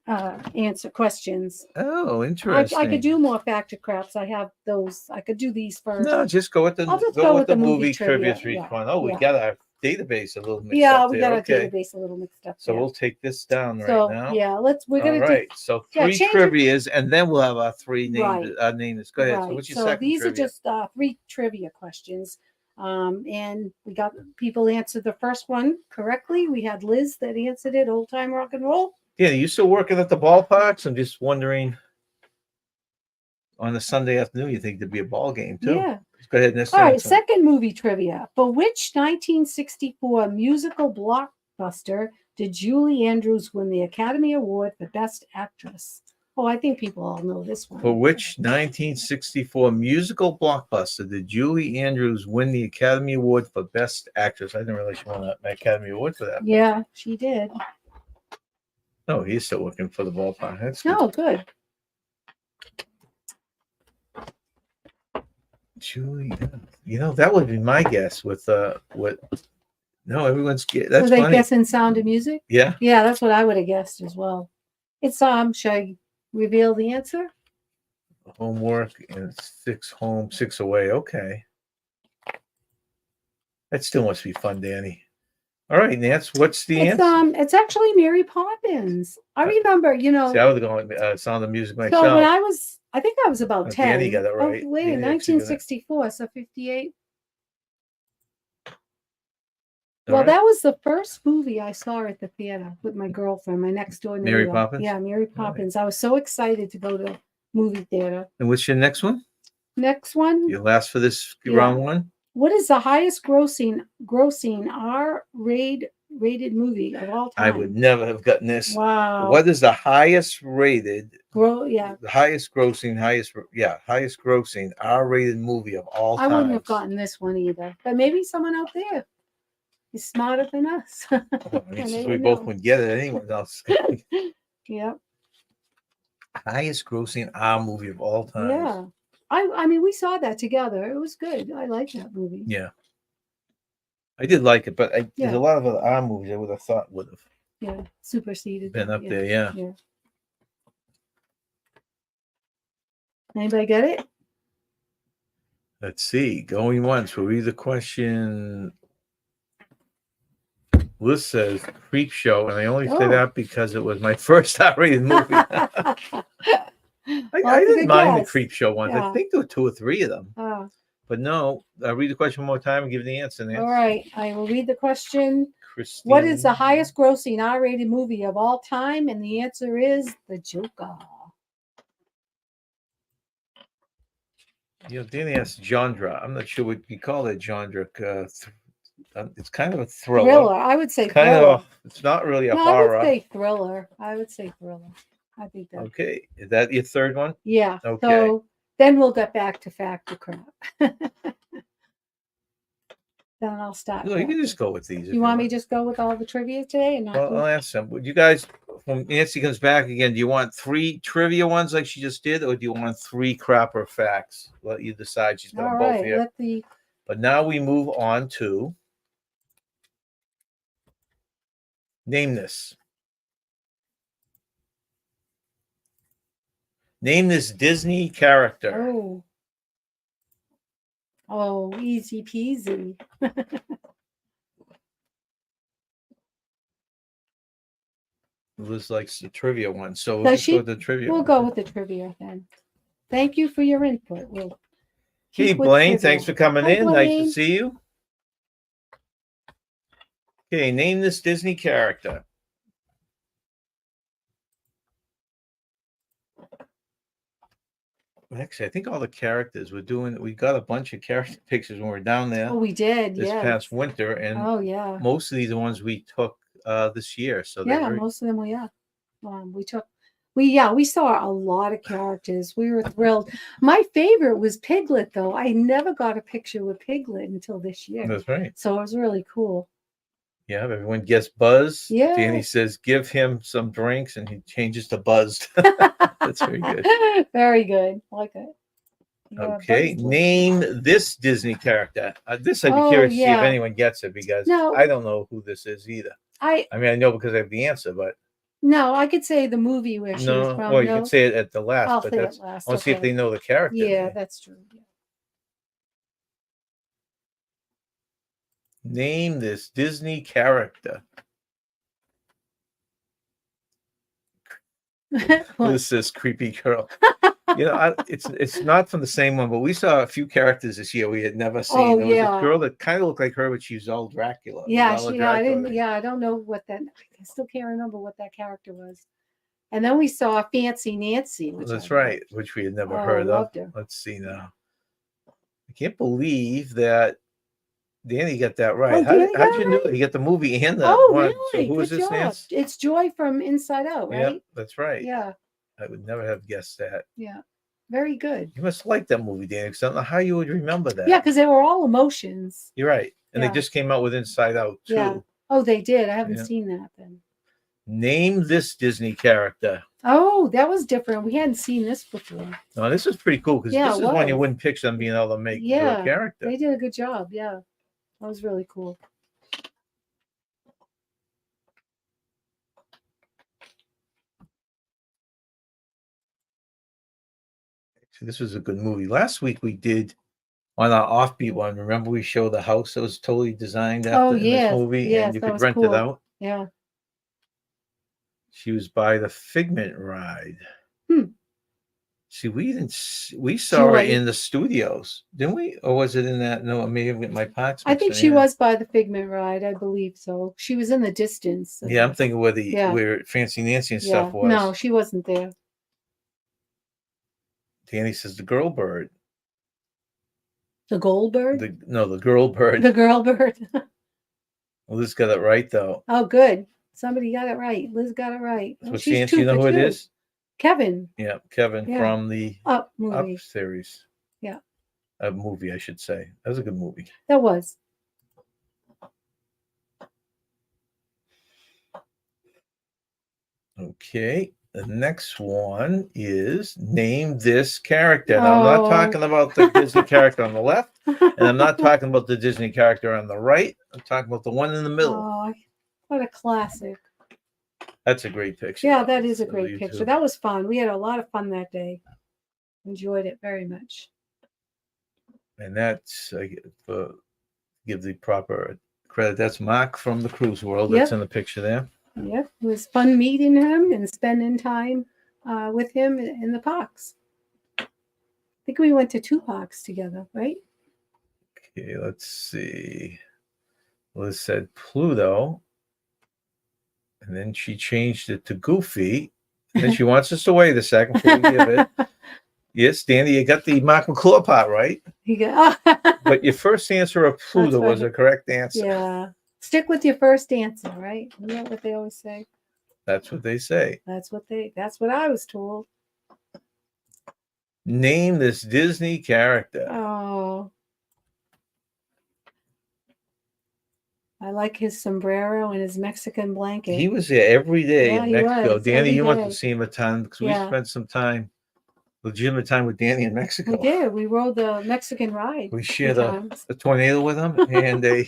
Answer questions. oh, I interesting. could do more fact or craps. I have those. I could do these first. No, just go with the I'll just go with the the movie movie trivia trivia. for each Yeah, one. Oh, we yeah. got our database a little mixed Yeah, up we there. got our Okay, database a little mixed up. so there. we'll take this down So right now. yeah, we're All gonna right, so yeah, three change it- trivias, and then we'll have our three names. Right. Names. Go ahead. So Right. what's your So second these trivia? are just 3 trivia questions. And we got people answered the first one correctly. We had Liz that answered it, old time rock and roll. Yeah, you still working at the ballparks? I'm just wondering. On a Sunday afternoon, you think there'd be a ball game too? Yeah. Go ahead. Next All right, answer. second movie trivia. For which 1964 musical blockbuster did Julie Andrews win the Academy Award for Best Actress? Oh, I think people all know this one. For which 1964 musical blockbuster did Julie Andrews win the Academy Award for Best Actress? I didn't realize she won an Academy Award for that. Yeah, she did. No, he's still looking for the ballpark. That's good. Oh, good. Julie, that would be my guess with what. No, everyone's that's Were they funny. guessing Sound of Music? Yeah. Yeah, that's what I would have guessed as well. It's should I reveal the answer? Homework and 6 home, 6 away. Okay. That still must be fun, Danny. All right, Nance, what's the answer? It's actually Mary Poppins. I remember, See, I was going Sound of Music myself. So when I think I was about 10. Danny got it right. Oh, wait, Danny actually got it. 1964, so 58. All Well, right. that was the first movie I saw at the theater with my girlfriend, my next door neighbor. Mary Poppins? Yeah, Mary Poppins. I was so excited to go to movie theater. And what's your next one? Next one. Your last for this Yeah. round one? What is the highest grossing R-rated movie of all time? I would never have gotten this. Wow. What is the highest rated, Yeah. the highest grossing R-rated movie of all time? I wouldn't have gotten this one either. But maybe someone out there is smarter than us. Since we both would get it, anyone else. Yep. Highest grossing R movie of all time. Yeah. I mean, we saw that together. It was good. I like that movie. Yeah. I did like it, but there's Yeah. a lot of other R movies I would have thought would have Yeah. Superseded. been up yeah. there. Yeah. Yeah. Anybody get it? Let's see. Going once. We'll read the question. Liz says Creep Show, and I only say Oh. that because it was my first R-rated movie. I That's a didn't good mind the guess. Creep Show ones. I Yeah. think there were 2 or 3 of them. Oh, But no, read the question one more time and give the answer. Nance. all right. I will read the question. Christine. What is the highest grossing R-rated movie of all time? And the answer is The Joker. Danny asked genre. I'm not sure what you call that genre. It's kind of a thriller. Thriller. I would say Kind thriller. of. It's not really a No, horror. I would say thriller. I think that. Okay, is that your third one? Yeah. Okay. So then we'll get back to fact or crap. Then I'll stop. No, you can just go with these. if You want me to just go with all the trivia today and not? Well, I'll ask them. Would you guys, when Nancy comes back again, do you want 3 trivia ones like she just did, or do you want 3 crap or facts? Let you decide. She's got all them both right. here. But now we move on to name this. Name this Disney character. Oh, easy peasy. Liz likes the trivia one, so Does let's she? go with the trivia. We'll one. go with the trivia then. Thank you for your input. Hey, Keep with Blaine, Piglet. thanks for coming Hi, in. Nice to Blaine. see you. Okay, name this Disney character. Actually, I think all the characters we got a bunch of character pictures when we were down there Oh, we did. this Yes. past winter, and Oh, yeah. most of these are ones we took this year. So Yeah, most of them we we saw a lot of characters. We were thrilled. My favorite was Piglet, though. I never got a picture with Piglet until this year. That's right. So it was really cool. Yeah, everyone gets Buzz. Yeah. Danny says, give him some drinks, and he changes to Buzzed. That's very good. Very good. I like it. Yeah, Okay, Buzz name this Disney character. This I'd be Oh, curious to see if yeah. anyone gets it, because No. I don't know who this is either. I mean, I know because I have the answer, but No, I could say the movie where she was no. from. Well, you No? can say it at the last, I'll but say it that's last. I want to see if Okay. they know the character. Yeah, name. that's true. Name this Disney character. What? This is creepy girl. It's not from the same one, but we saw a few characters this year we had never seen. Oh, There was yeah. a girl that kind of looked like her, but she was all Dracula. Yeah, Bella I Dracula. didn't. Yeah, I don't know what that. I still can't remember what that character was. And then we saw Fancy Nancy, which That's I right, loved. which we had never Oh, heard of. loved her. Let's see now. I can't believe that Danny got that Oh, right. Danny How'd got you it know? right? You got the movie and the Oh, one. really? So who is Good this, job. Nance? It's Joy from Inside Out, Yeah, right? that's right. Yeah, I would never have guessed that. yeah. Very good. You must like that movie, Danny, because I don't know how you would remember that. Yeah, because they were all emotions. You're right. And Yeah. they just came out with Inside Out, too. Yeah. Oh, they did. I haven't Yeah. seen that then. Name this Disney character. Oh, that was different. We hadn't seen this before. No, this is pretty cool, because Yeah, this it is one you was. wouldn't picture them being able to make Yeah, a character. They did a good job. Yeah, that was really cool. So this was a good movie. Last week we did on our offbeat one. Remember we showed the house that was totally designed after in this movie, yes, and you that could was rent cool. it out. Yeah. She was by the Figment ride. See, we saw her Joy. in the studios, didn't we? Or was it in that? No, maybe my parts. I think she was by the Figment ride. I believe so. She was in the distance. Yeah, I'm thinking where Yeah. where Fancy Nancy and stuff was. No, she wasn't there. Danny says the girl bird. The gold bird? The girl bird. The girl bird. Well, Liz got it right though. Oh, good. Somebody got it right. Liz got it right. Oh, What's she's the answer? You know who it is? Kevin. Yeah, Kevin Yeah. from the Up movie. Up series. Yeah. A movie, I should say. That was a good movie. That was. Okay. The next one is name this character. Now, I'm not talking about the Disney character on the left, and I'm not talking about the Disney character on the right. I'm talking about the one in the middle. Oh, what a classic. That's a great picture. Yeah, that is a So great you picture. too. That was fun. We had a lot of fun that day. Enjoyed it very much. And that's give the proper credit. That's Mark from the Cruise World. That's Yep. in the picture there. Yep. It was fun meeting him and spending time with him in the parks. I think we went to 2 parks together, right? Okay, let's see. Liz said Pluto, and then she changed it to Goofy. And then she wants us to wait a second before we give it. Yes, Danny, you got the Mark McClure part right. But your first answer of Pluto was a correct answer. Yeah. Stick with your first answer, right? Isn't that what they always say? That's what they say. That's what I was told. Name this Disney character. Oh. I like his sombrero and his Mexican blanket. He was there every day Yeah, in he Mexico. was, Danny, every you must day. have seen him a ton because we Yeah. spent some time, legitimate time with Danny in Mexico. We did. We rode the Mexican ride. We 2 shared times. a tornado with him and a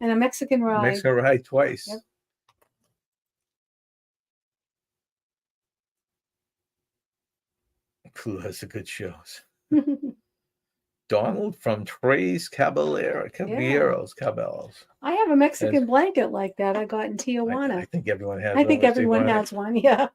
And a Mexican ride. Mexican ride twice. Yep. Pluto has the good shows. Donald from Tres Caballeros. I have a Mexican blanket like that I got in Tijuana. I think everyone has. I think one. everyone has one. Yeah,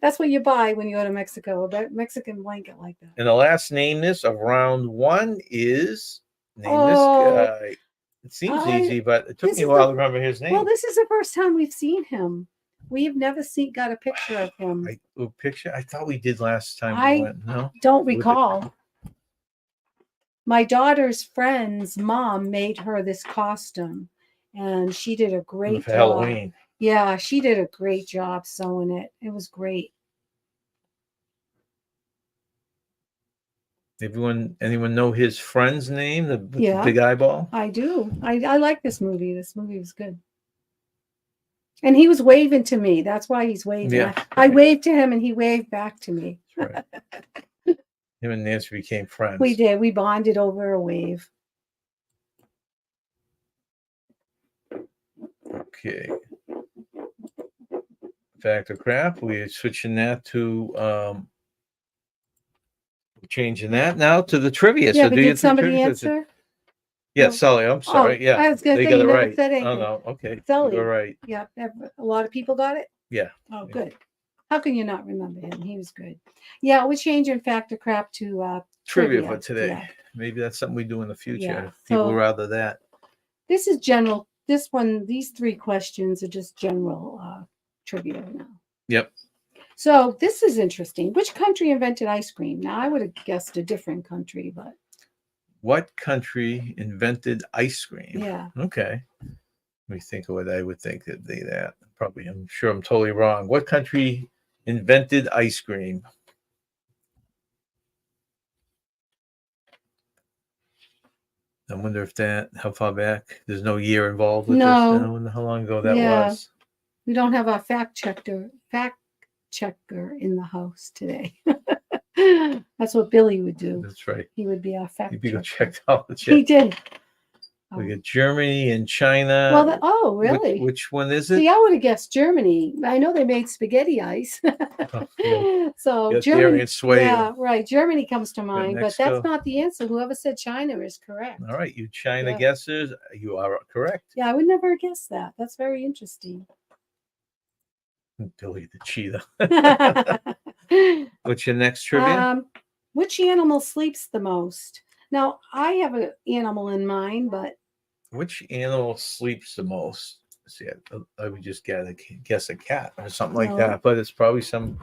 that's what you buy when you go to Mexico. A Mexican blanket like that. And the last nameness of round one is name this guy. It seems easy, but it took me a while to remember his name. Well, this is the first time we've seen him. We've never got a picture of him. Picture? I thought we did last time we went. No, don't recall. My daughter's friend's mom made her this costume, and she did a great job. Halloween. Yeah, she did a great job sewing it. It was great. Anyone know his friend's name? The big eyeball? I do. I like this movie. This movie was good. And he was waving to me. That's why he's waving. Yeah. I waved to him and he waved back to me. That's right. Him and Nancy became friends. We did. We bonded over a wave. Okay. Fact or crap. We're switching that to changing that now to the trivia. Yeah, so do you did somebody answer? Yeah, Sully. I'm sorry. Yeah, I was gonna say, you never said anything. Oh no, okay. Sully. You're right. Yeah, a lot of people got it. Yeah. Oh, good. How can you not remember him? He was good. Yeah, we're changing fact or crap to trivia for today. Yeah. Maybe that's something we do in the future. Yeah. People rather that. This is general. This one, these three questions are just general trivia now. Yep. So this is interesting. Which country invented ice cream? Now I would have guessed a different country, but what country invented ice cream? Yeah. Okay. Let me think of what I would think it'd be that. Probably, I'm sure I'm totally wrong. What country invented ice cream? I wonder if how far back? There's no year involved with this. I wonder how long ago that was. We don't have a fact checker in the house today. That's what Billy would do. That's right. He would be our fact checker. He checked all the checks. He did. We got Germany and China. Well, really? Which one is it? See, I would have guessed Germany. I know they made spaghetti ice. So Germany. Yeah, right. Germany comes to mind, but that's not the answer. Whoever said China is correct. All right, you China guessers, you are correct. Yeah, I would never guess that. That's very interesting. Billy the cheetah. What's your next trivia? Which animal sleeps the most? Now, I have an animal in mind, but which animal sleeps the most? See, I would just guess a cat or something like that, but it's probably some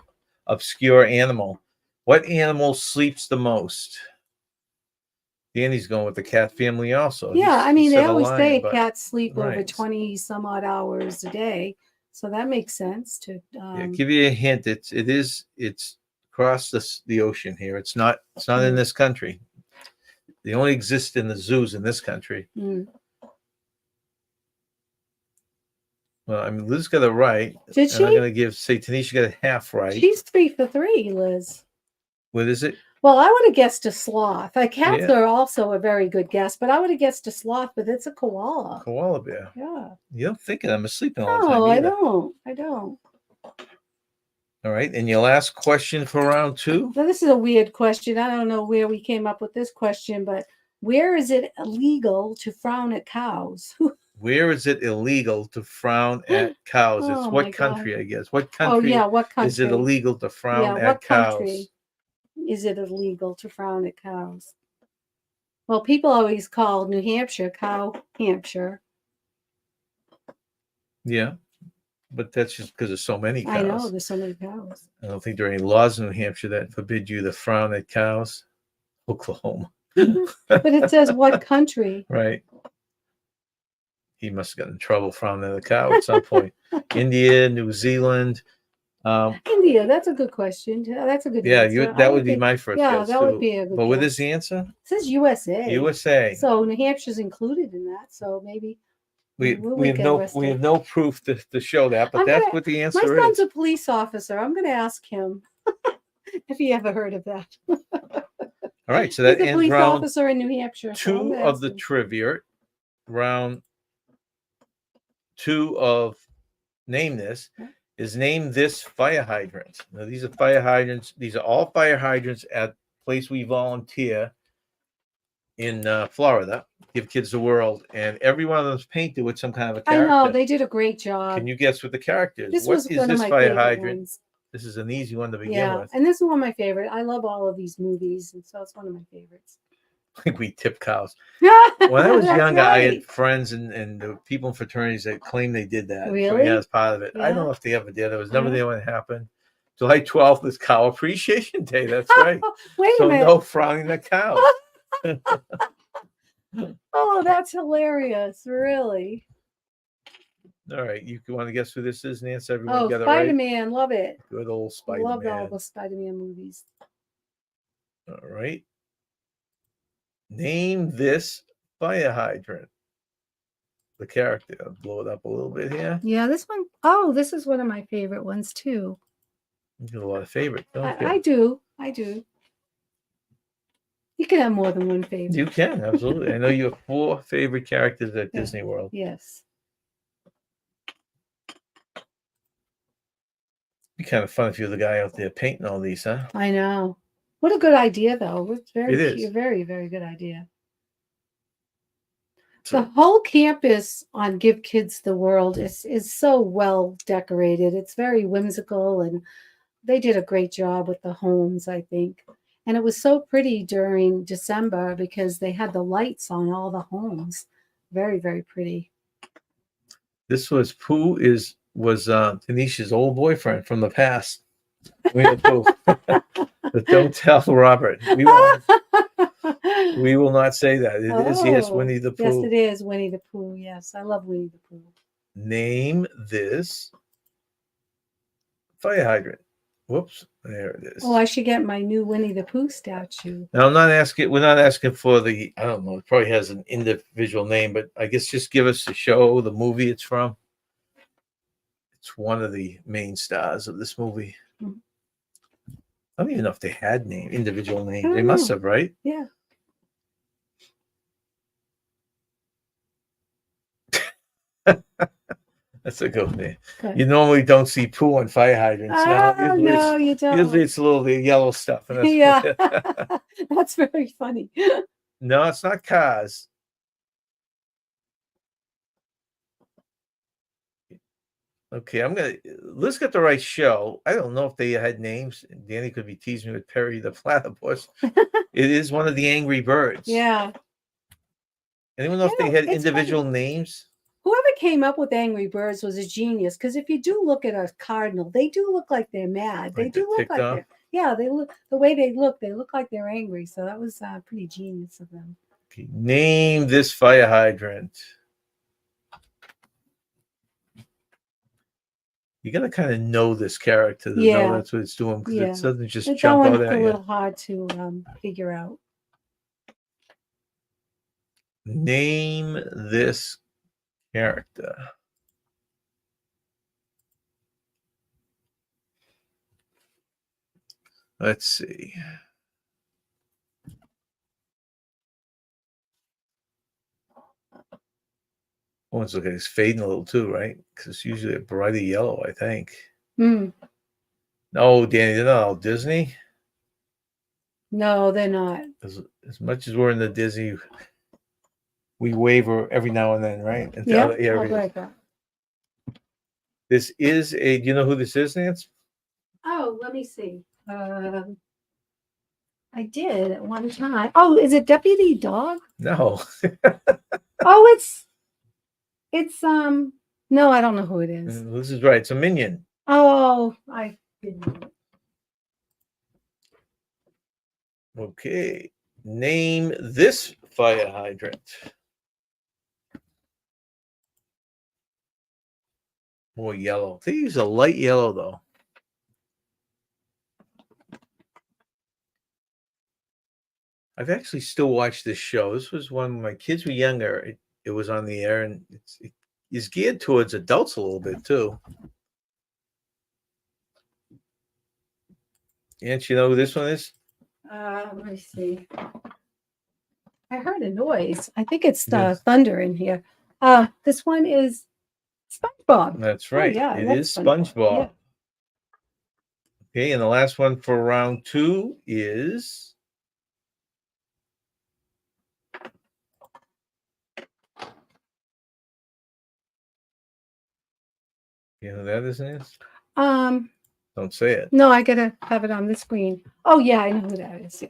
obscure animal. What animal sleeps the most? Danny's going with the cat family also. Yeah, I mean, they always say cats sleep over 20 some odd hours a day. So that makes sense to give you a hint. It's across the ocean here. It's not in this country. They only exist in the zoos in this country. Mm. Well, I mean, Liz got it right. Did she? I'm going to say Tanisha got it half right. She's 3 for 3, Liz. What is it? Well, I would have guessed a sloth. Cats are also a very good guess, but I would have guessed a sloth, but it's a koala. Koala bear. Yeah. You don't think of them as sleeping all the time. No, I don't. All right. And your last question for round 2? Now, this is a weird question. I don't know where we came up with this question, but where is it illegal to frown at cows? Where is it illegal to frown at cows? It's what country, I guess. What country, what country is it illegal to frown at what cows? Country is it illegal to frown at cows? Well, people always call New Hampshire Cow Hampshire. Yeah, but that's just because there's so many cows. I know, there's so many cows. I don't think there are any laws in New Hampshire that forbid you to frown at cows. Oklahoma. But it says what country? Right. He must have gotten in trouble frowning at a cow at some point. India, New Zealand. India, that's a good question. That's a good answer. That would be my first guess. Yeah, that would be a good But what is the answer? It says USA. USA. So New Hampshire's included in that. So maybe we have no proof to show that, but that's what the answer is. My son's a police officer. I'm going to ask him if he ever heard of that. All right, so that He's a ends police round officer in New Hampshire. 2 of the trivia. Round 2 of name this is name this fire hydrant. Now these are fire hydrants. These are all fire hydrants at place we volunteer. in Florida. Give Kids the World, and every one of them is painted with some kind of a I character. know they did a great job. Can you guess what the character is? This What was is one of this my fire favorite hydrant? ones. This is an easy one to begin Yeah, with. and this is one of my favorite. I love all of these movies, and so it's one of my favorites. I think we tip cows. When I was That's younger, I had right. friends and the people in fraternities that claimed they did that. So Really? yeah, as part of it. I Yeah. don't know if they ever did. I was never Yeah. there when it happened. July 12th is Cow Appreciation Day. That's right. Wait So a minute. no frowning at cows. Oh, that's hilarious. Really. All right. You want to guess who this is, Nancy? Everyone Oh, got it right? Spider-Man. Love it. Good old Love Spider-Man. all the Spider-Man movies. All right. Name this fire hydrant. The character. I'll blow it up a little bit here. Yeah, this one. Oh, this is one of my favorite ones too. You get a lot of favorites, don't you? I do. I do. You can have more than one favorite. You can, absolutely. I know you have 4 favorite characters at Disney World. Yes. Be kind of fun if you're the guy out there painting all these, huh? I know. What a good idea, though. It's very, It is. very, very good idea. So, The whole campus on Give Kids the World is so well decorated. It's very whimsical, and they did a great job with the homes, I think. And it was so pretty during December because they had the lights on all the homes. Very, very pretty. this was was Tanisha's old boyfriend from the past. Winnie the Pooh. But don't tell Robert. We will not say that. It is, yes, Winnie the Pooh. Yes, it is Winnie the Pooh. Yes, I love Winnie the Pooh. Name this fire hydrant. Whoops, there it is. Oh, I should get my new Winnie the Pooh statue. Now I'm not asking. We're not asking for the. I don't know. It probably has an individual name, but I guess just give us the show, the movie it's from. It's one of the main stars of this movie. Mhm. I don't even know if they had individual names. don't They must know. have, right? Yeah. That's a good name. Good. You normally don't see poo on fire hydrants. Oh, no, you don't. Usually it's a little bit yellow stuff. And that's, Yeah. That's very funny. No, it's not cars. Okay, let's get the right show. I don't know if they had names. Danny could be teasing me with Perry the Platypus. It is one of the Angry Birds. Yeah. Anyone know if they had individual names? Whoever came up with Angry Birds was a genius, because if you do look at a cardinal, they do look like they're mad. They Like do they're look ticked like off? they look the way they look like they're angry. So that was pretty genius of them. Okay, name this fire hydrant. You got to kind of know this character to know that's what it's doing, because it doesn't just That jump one out is at a you. little hard to figure out. Name this character. Let's see. Oh, it's okay. It's fading a little too, right? Because it's usually a brighter yellow, I think. Mm. No, Danny, they're not all Disney. No, they're not. As much as we're in the Disney, we waver every now and then, right? Into Yeah, other areas. like that. This is do you know who this is, Nance? Oh, let me see. I did at one time. Oh, is it Deputy Dog? No. Oh, it's no, I don't know who it is. This is right. It's a minion. Oh, I didn't know it. Okay. Name this fire hydrant. More yellow. They use a light yellow, though. I've actually still watched this show. This was when my kids were younger. It was on the air, and it is geared towards adults a little bit, too. And you know who this one is? Let me see. I heard a noise. I think it's thunder in here. This one is SpongeBob. That's right. Oh, yeah, it is SpongeBob. Yeah. Okay, and the last one for round 2 is You know who that is? Um, Don't say it. no, I gotta have it on the screen. Oh yeah, I know who that is.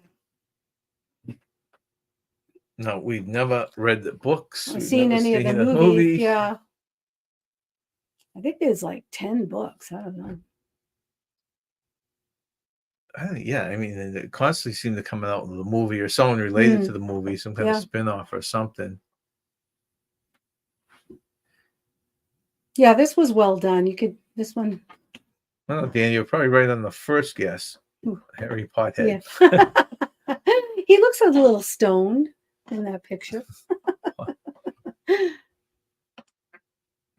No, we've never read the books. I've We've seen never any of the seen a movies. movie. Yeah, I think there's like 10 books. I don't know. Yeah, I mean, they constantly seem to come out with a movie or someone related to the movie, some kind of Yeah. spin-off or something. Yeah, this was well done. You could this one. Well, Dan, you're probably right on the first guess. Ooh. Harry Potter. Yeah. He looks a little stoned in that picture.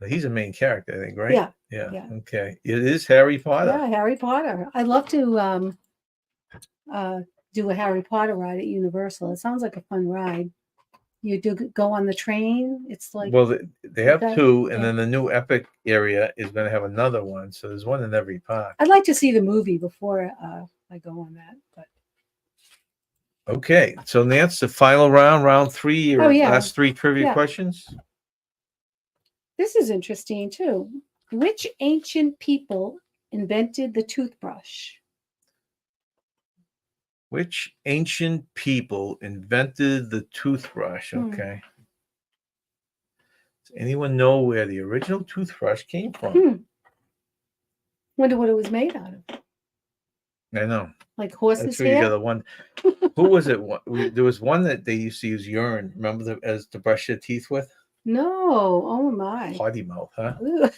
He's a main character, I think, right? Yeah. Yeah. Yeah. Okay. It is Harry Potter. Yeah, Harry Potter. I'd love to do a Harry Potter ride at Universal. It sounds like a fun ride. You do go on the train. It's like, Well, they have okay, two, and yeah. then the new Epic area is going to have another one. So there's one in every park. I'd like to see the movie before I go on that. But Okay. So that's the final round, round 3, your Oh, yeah. last 3 trivia Yeah. questions. this is interesting too. Which ancient people invented the toothbrush? Which ancient people invented the toothbrush? Okay. Does anyone know where the original toothbrush came from? Wonder what it was made out of. I know. Like horse's That's where you hair? got the one. Who was it? There was one that they used to use urine. Remember as to brush your teeth with? No. Oh my. Potty mouth, huh? Ooh.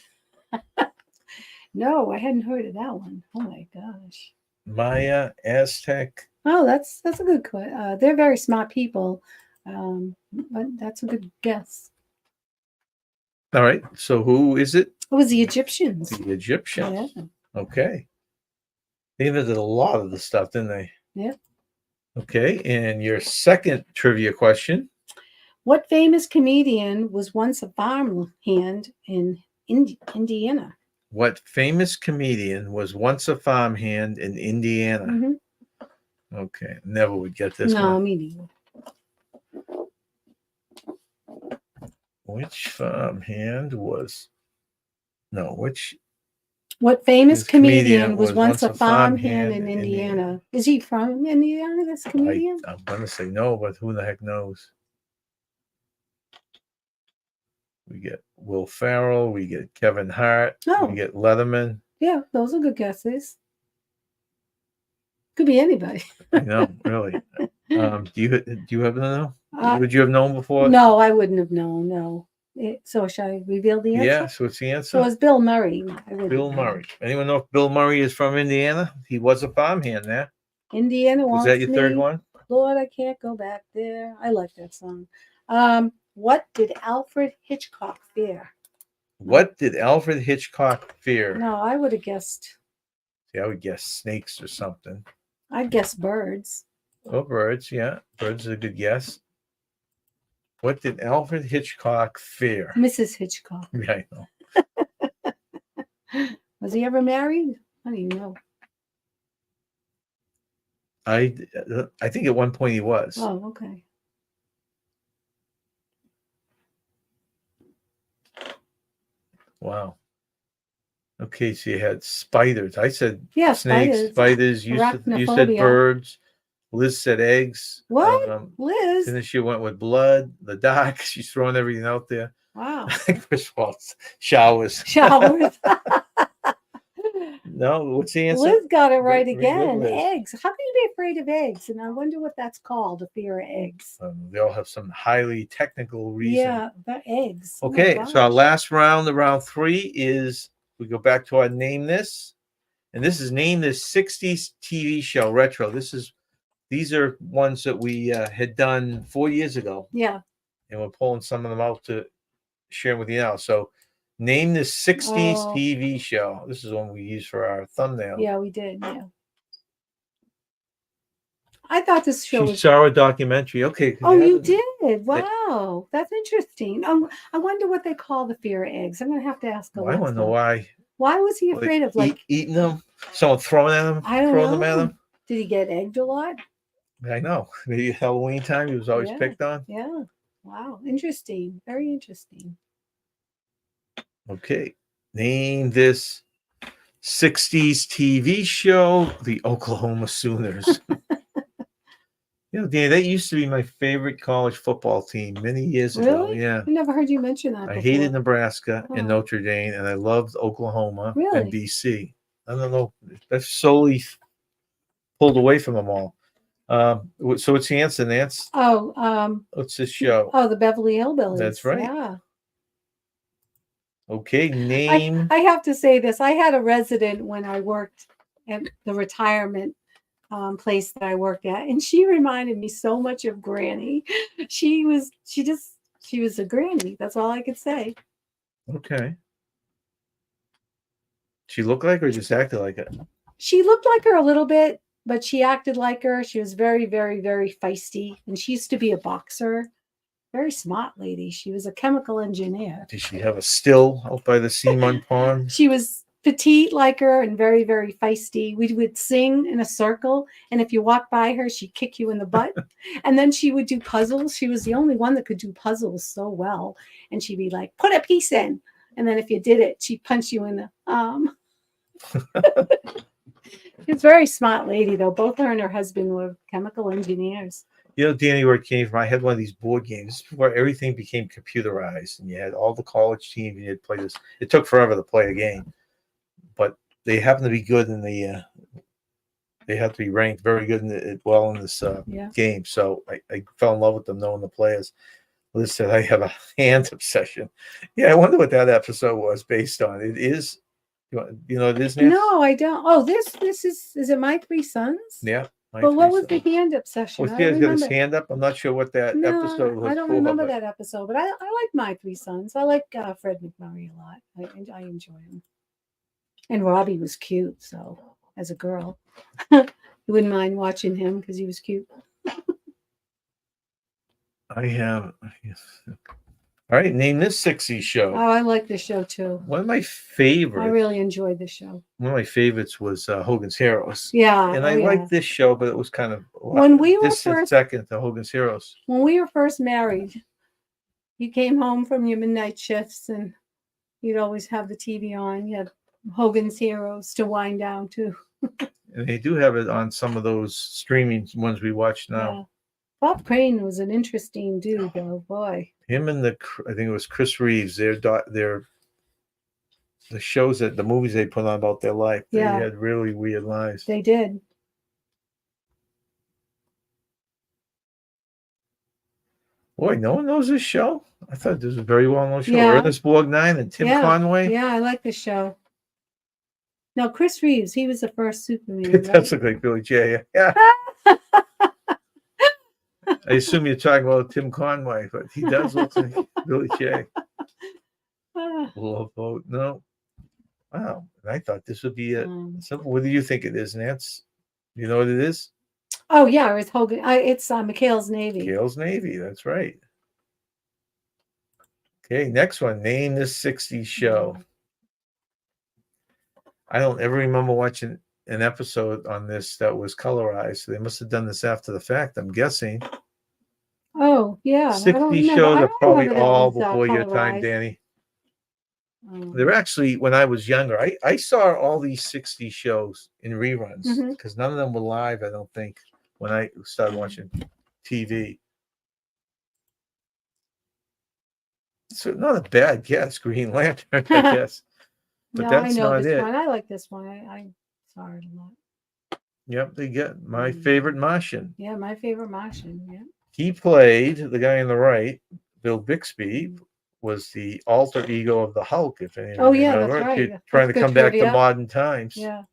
No, I hadn't heard of that one. Oh my gosh. Maya, Aztec. Oh, that's a good question. They're very smart people, but that's a good guess. All right. So who is it? It was the Egyptians. The Egyptians. Yeah. Okay. They invented a lot of the stuff, didn't they? Yeah. Okay. And your second trivia question. What famous comedian was once a farmhand in Indiana? What famous comedian was once a farmhand in Indiana? Mm-hmm. Okay. Never would get this No, one. me neither. Which farmhand was... No, which... What famous This comedian comedian was was once a farmhand farmhand in in Indiana? Is he from Indiana, this comedian? I'm going to say no, but who the heck knows? We get Will Ferrell. We get Kevin Hart. Oh. We get Letterman. Yeah, those are good guesses. Could be anybody. I know, really. Do you happen to know? Uh, Would you have known before? No, I wouldn't have known. No. So shall I reveal the answer? Yeah. So what's the answer? So it's Bill Murray. Bill Murray. Anyone know if Bill Murray is from Indiana? He was a farmhand there. Indiana Was wants that your third me. one? Lord, I can't go back there. I like that song. What did Alfred Hitchcock fear? What did Alfred Hitchcock fear? No, I would have guessed. See, I would guess snakes or something. I'd guess birds. Oh, birds. Yeah, birds is a good guess. What did Alfred Hitchcock fear? Mrs. Hitchcock. Yeah, I know. Was he ever married? I don't even know. I think at one point he was. Oh, okay. Wow. Okay, so you had spiders. I said Yeah, snakes, spiders. You said Arachnophobia. birds. Liz said eggs. What? Liz? And then she went with blood, the dark. She's throwing everything out there. Wow. First of all, showers. Showers. No, what's the answer? Liz got it right Very good, again. Liz. Eggs. How can you be afraid of eggs? And I wonder what that's called, the fear of eggs. They all have some highly technical reason. Yeah, about eggs. Oh my Okay, so our gosh. last round, the round 3, is we go back to our Name This. And this is Name This 60s TV show retro. These are ones that we had done 4 years ago. Yeah. And we're pulling some of them out to share with you now. So name this 60s TV show. This is one we use for our thumbnail. Yeah, we did. Yeah. I thought this show She saw a documentary. Okay. Oh, you did? Wow. That's interesting. I wonder what they call the fear of eggs. I'm going to have to ask Well, I want to know why. Why was he afraid of eating them? Someone throwing at him? I don't throwing know. them at him? Did he get egged a lot? I know. Maybe Halloween time he was always picked on. Yeah. Wow. Interesting. Very interesting. Okay. Name this 60s TV show, The Oklahoma Sooners. Dan, that used to be my favorite college football team many years ago. Really? Yeah. I never heard you mention that I before. hated Nebraska and Oh. Notre Dame, and I loved Oklahoma Really? and BC. I don't know. That's solely pulled away from them all. So what's the answer, Nance? What's this show? Oh, the Beverly Hillbillies. That's right. Yeah. Okay, name. I have to say this. I had a resident when I worked at the retirement place that I worked at, and she reminded me so much of Granny. She was a granny. That's all I could say. Okay. She looked like her or just acted like it? She looked like her a little bit, but she acted like her. She was very, very, very feisty, and she used to be a boxer. Very smart lady. She was a chemical engineer. Did she have a still out by the Seaman Pond? She was petite like her and very, very feisty. We would sing in a circle, and if you walked by her, she'd kick you in the butt. And then she would do puzzles. She was the only one that could do puzzles so well. And she'd be like, put a piece in. And then if you did it, she'd punch you in the arm. She was a very smart lady, though. Both her and her husband were chemical engineers. Danny, where it came from, I had one of these board games before everything became computerized, and you had all the college teams, and you had to play this. It took forever to play a game, but they happened to be good in the. They have to be ranked very good in this game. So I fell in love with them, knowing the players. Liz said I have a hand obsession. Yeah, I wonder what that episode was based on. It is, you know, it is. Nancy? No, I don't. Oh, this is it My Three Sons? Yeah. But what was the hand obsession? Well, he's got his hand up. I'm not sure what that episode was. I don't remember that episode, but I like My Three Sons. I like Fred McMurray a lot. I enjoy him. And Robbie was cute, so as a girl, you wouldn't mind watching him because he was cute. I have. All right, name this 60s show. Oh, I like this show too. One of my favorites. I really enjoyed the show. One of my favorites was Hogan's Heroes. Yeah, and I liked this show, but it was kind of when we were first second to Hogan's Heroes. When we were first married, you came home from your midnight shifts, and you'd always have the TV on. You had Hogan's Heroes to wind down to. And they do have it on some of those streaming ones we watch now. Yeah. Bob Crane was an interesting dude, though. Boy. Him and I think it was Chris Reeves. The shows the movies they put on about their life. They had really weird lives. They did. Boy, no one knows this show. I thought this was a very well-known show. Ernest Borgnine and Tim Conway. Yeah, I like this show. Now, Chris Reeves, he was the first Superman. It does look like Billy J. Yeah. I assume you're talking about Tim Conway, but he does look like Billy J. Love Boat. No. Wow. I thought this would be simple. What do you think it is, Nance? You know what it is? Oh, yeah. It's Hogan. It's McHale's Navy. McHale's Navy. That's right. Okay. Next one. Name this 60s show. I don't ever remember watching an episode on this that was colorized. So they must have done this after the fact, I'm guessing. Oh, yeah. 60 shows are probably all before your time, Danny. They're actually, when I was younger, I saw all these 60 shows in reruns because none of them were live, I don't think, when I started watching TV. So not a bad guess, Green Lantern, I guess. But that's not it. I like this one. I saw it a lot. Yep, they get My Favorite Martian. Yeah, My Favorite Martian. Yeah. He played the guy on the right, Bill Bixby, was the alter ego of the Hulk. If anyone remember, that's right. Trying to come back to modern times. Yeah.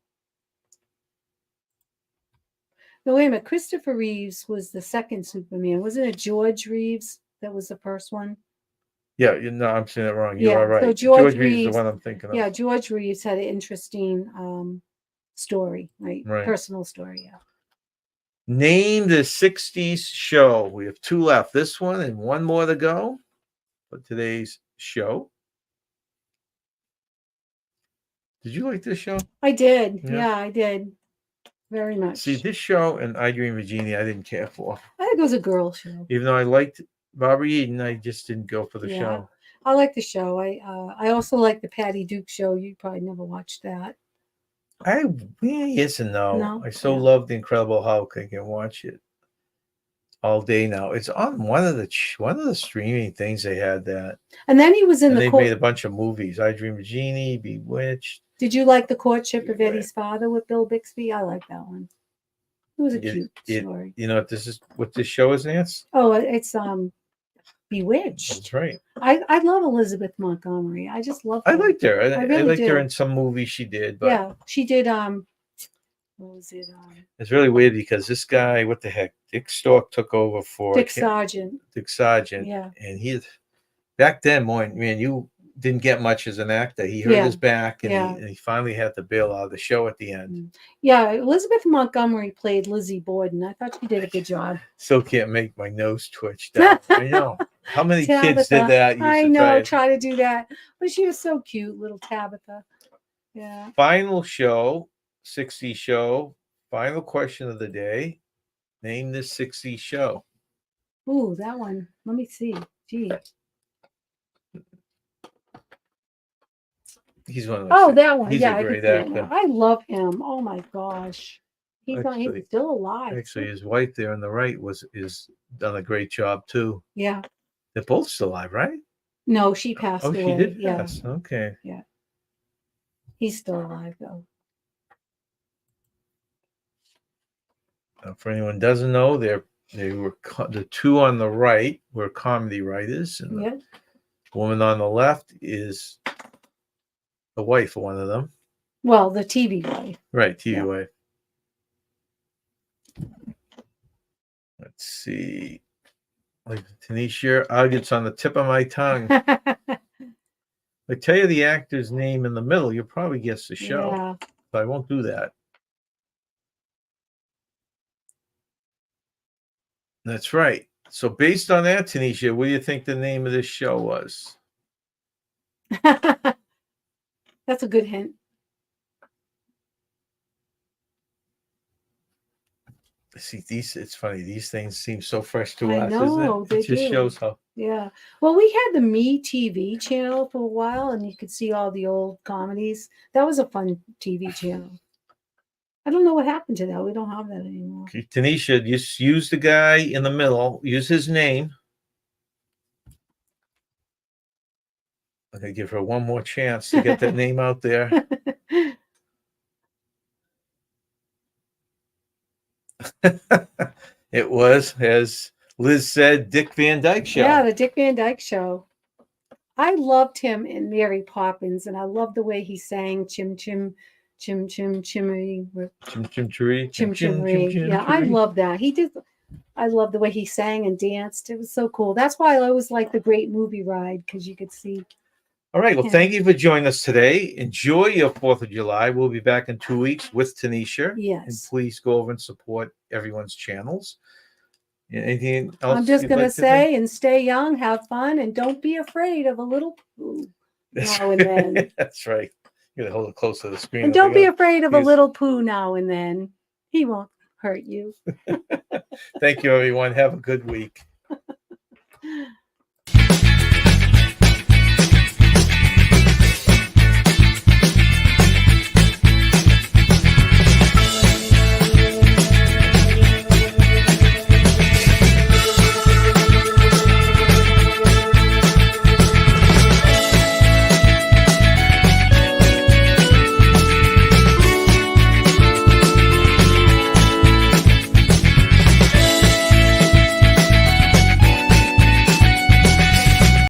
No, wait a minute. Christopher Reeves was the second Superman. Wasn't it George Reeves that was the first one? Yeah, I'm saying it wrong. You are right. So George Reeves is the one I'm thinking of. Yeah, George Reeves had an interesting story, right? Personal story, yeah. Name the 60s show. We have two left. This one and one more to go for today's show. Did you like this show? I did. Yeah, I did. Very much. See, this show and I Dream Virginia, I didn't care for. I think it was a girl show. Even though I liked Barbara Eden, I just didn't go for the show. I like the show. I also like the Patty Duke show. You probably never watched that. Yes and no. No? I so Yeah. love the Incredible Hulk. I can watch it all day now. It's on one of the streaming things they had that, And then he was in and the they court. made a bunch of movies. I Dream of Jeannie, Bewitched. Did you like the courtship of Right. Eddie's father with Bill Bixby? I like that one. It was a cute story. You know what this show is, Nance? Oh, it's Bewitched. That's right. I love Elizabeth Montgomery. I just love her. I liked her. I I really liked her do. in some movies she did, but Yeah, she did. What was it? it's really weird because this guy, what the heck, Dick Stork took over for Dick Sargent. Dick Sargent, Yeah. and he back then, man, you didn't get much as an actor. He hurt Yeah. his back, and, Yeah. he finally had to bail out of the show at the end. Yeah, Elizabeth Montgomery played Lizzie Borden. I thought she did a good job. Still can't make my nose twitch down. I know. How many kids did that? I know, try to do that. But she was so cute, little Tabitha. Yeah. Final show, 60 show. Final question of the day. Name this 60 show. Ooh, that one. Let me see. Gee. He's one of those. That one. He's yeah, a great actor. I love him. Oh my gosh. He's still alive. Actually, his wife there on the right is done a great job too. Yeah. They're both still alive, right? No, she passed away. She did pass. Yeah. Okay. Yeah. He's still alive though. For anyone who doesn't know, they were the two on the right were comedy writers, and the woman on the left is the wife of one of them. Well, the TV wife. Right, TV wife. Let's see. Like Tanisha, it's on the tip of my tongue. I tell you the actor's name in the middle, you'll probably guess the show. Yeah. But I won't do that. That's right. So based on that, Tanisha, what do you think the name of this show was? That's a good hint. See, it's funny. These things seem so fresh to us, know, isn't it? It just shows how. Yeah. Well, we had the Me TV channel for a while, and you could see all the old comedies. That was a fun TV channel. I don't know what happened to that. We don't have that anymore. Okay, Tanisha, just use the guy in the middle. Use his name. I'm going to give her one more chance to get that name out there. It was, as Liz said, Dick Van Dyke Show. Yeah, the Dick Van Dyke Show. I loved him in Mary Poppins, and I loved the way he sang Chim Chim, Chim Chim Chimmery. Chim Chim Chimmery. Chim Chimmery. Yeah, I love that. I love the way he sang and danced. It was so cool. That's why I always like the Great Movie Ride, because you could see. All right. Well, thank you for joining us today. Enjoy your 4th of July. We'll be back in 2 weeks with Tanisha. Yes. And please go over and support everyone's channels. Anything else? I'm just going to say, and stay young, have fun, and don't be afraid of a little poo now and then. That's right. You got to hold it close to the screen. And don't be afraid of a little poo now and then. He won't hurt you. Thank you, everyone. Have a good week.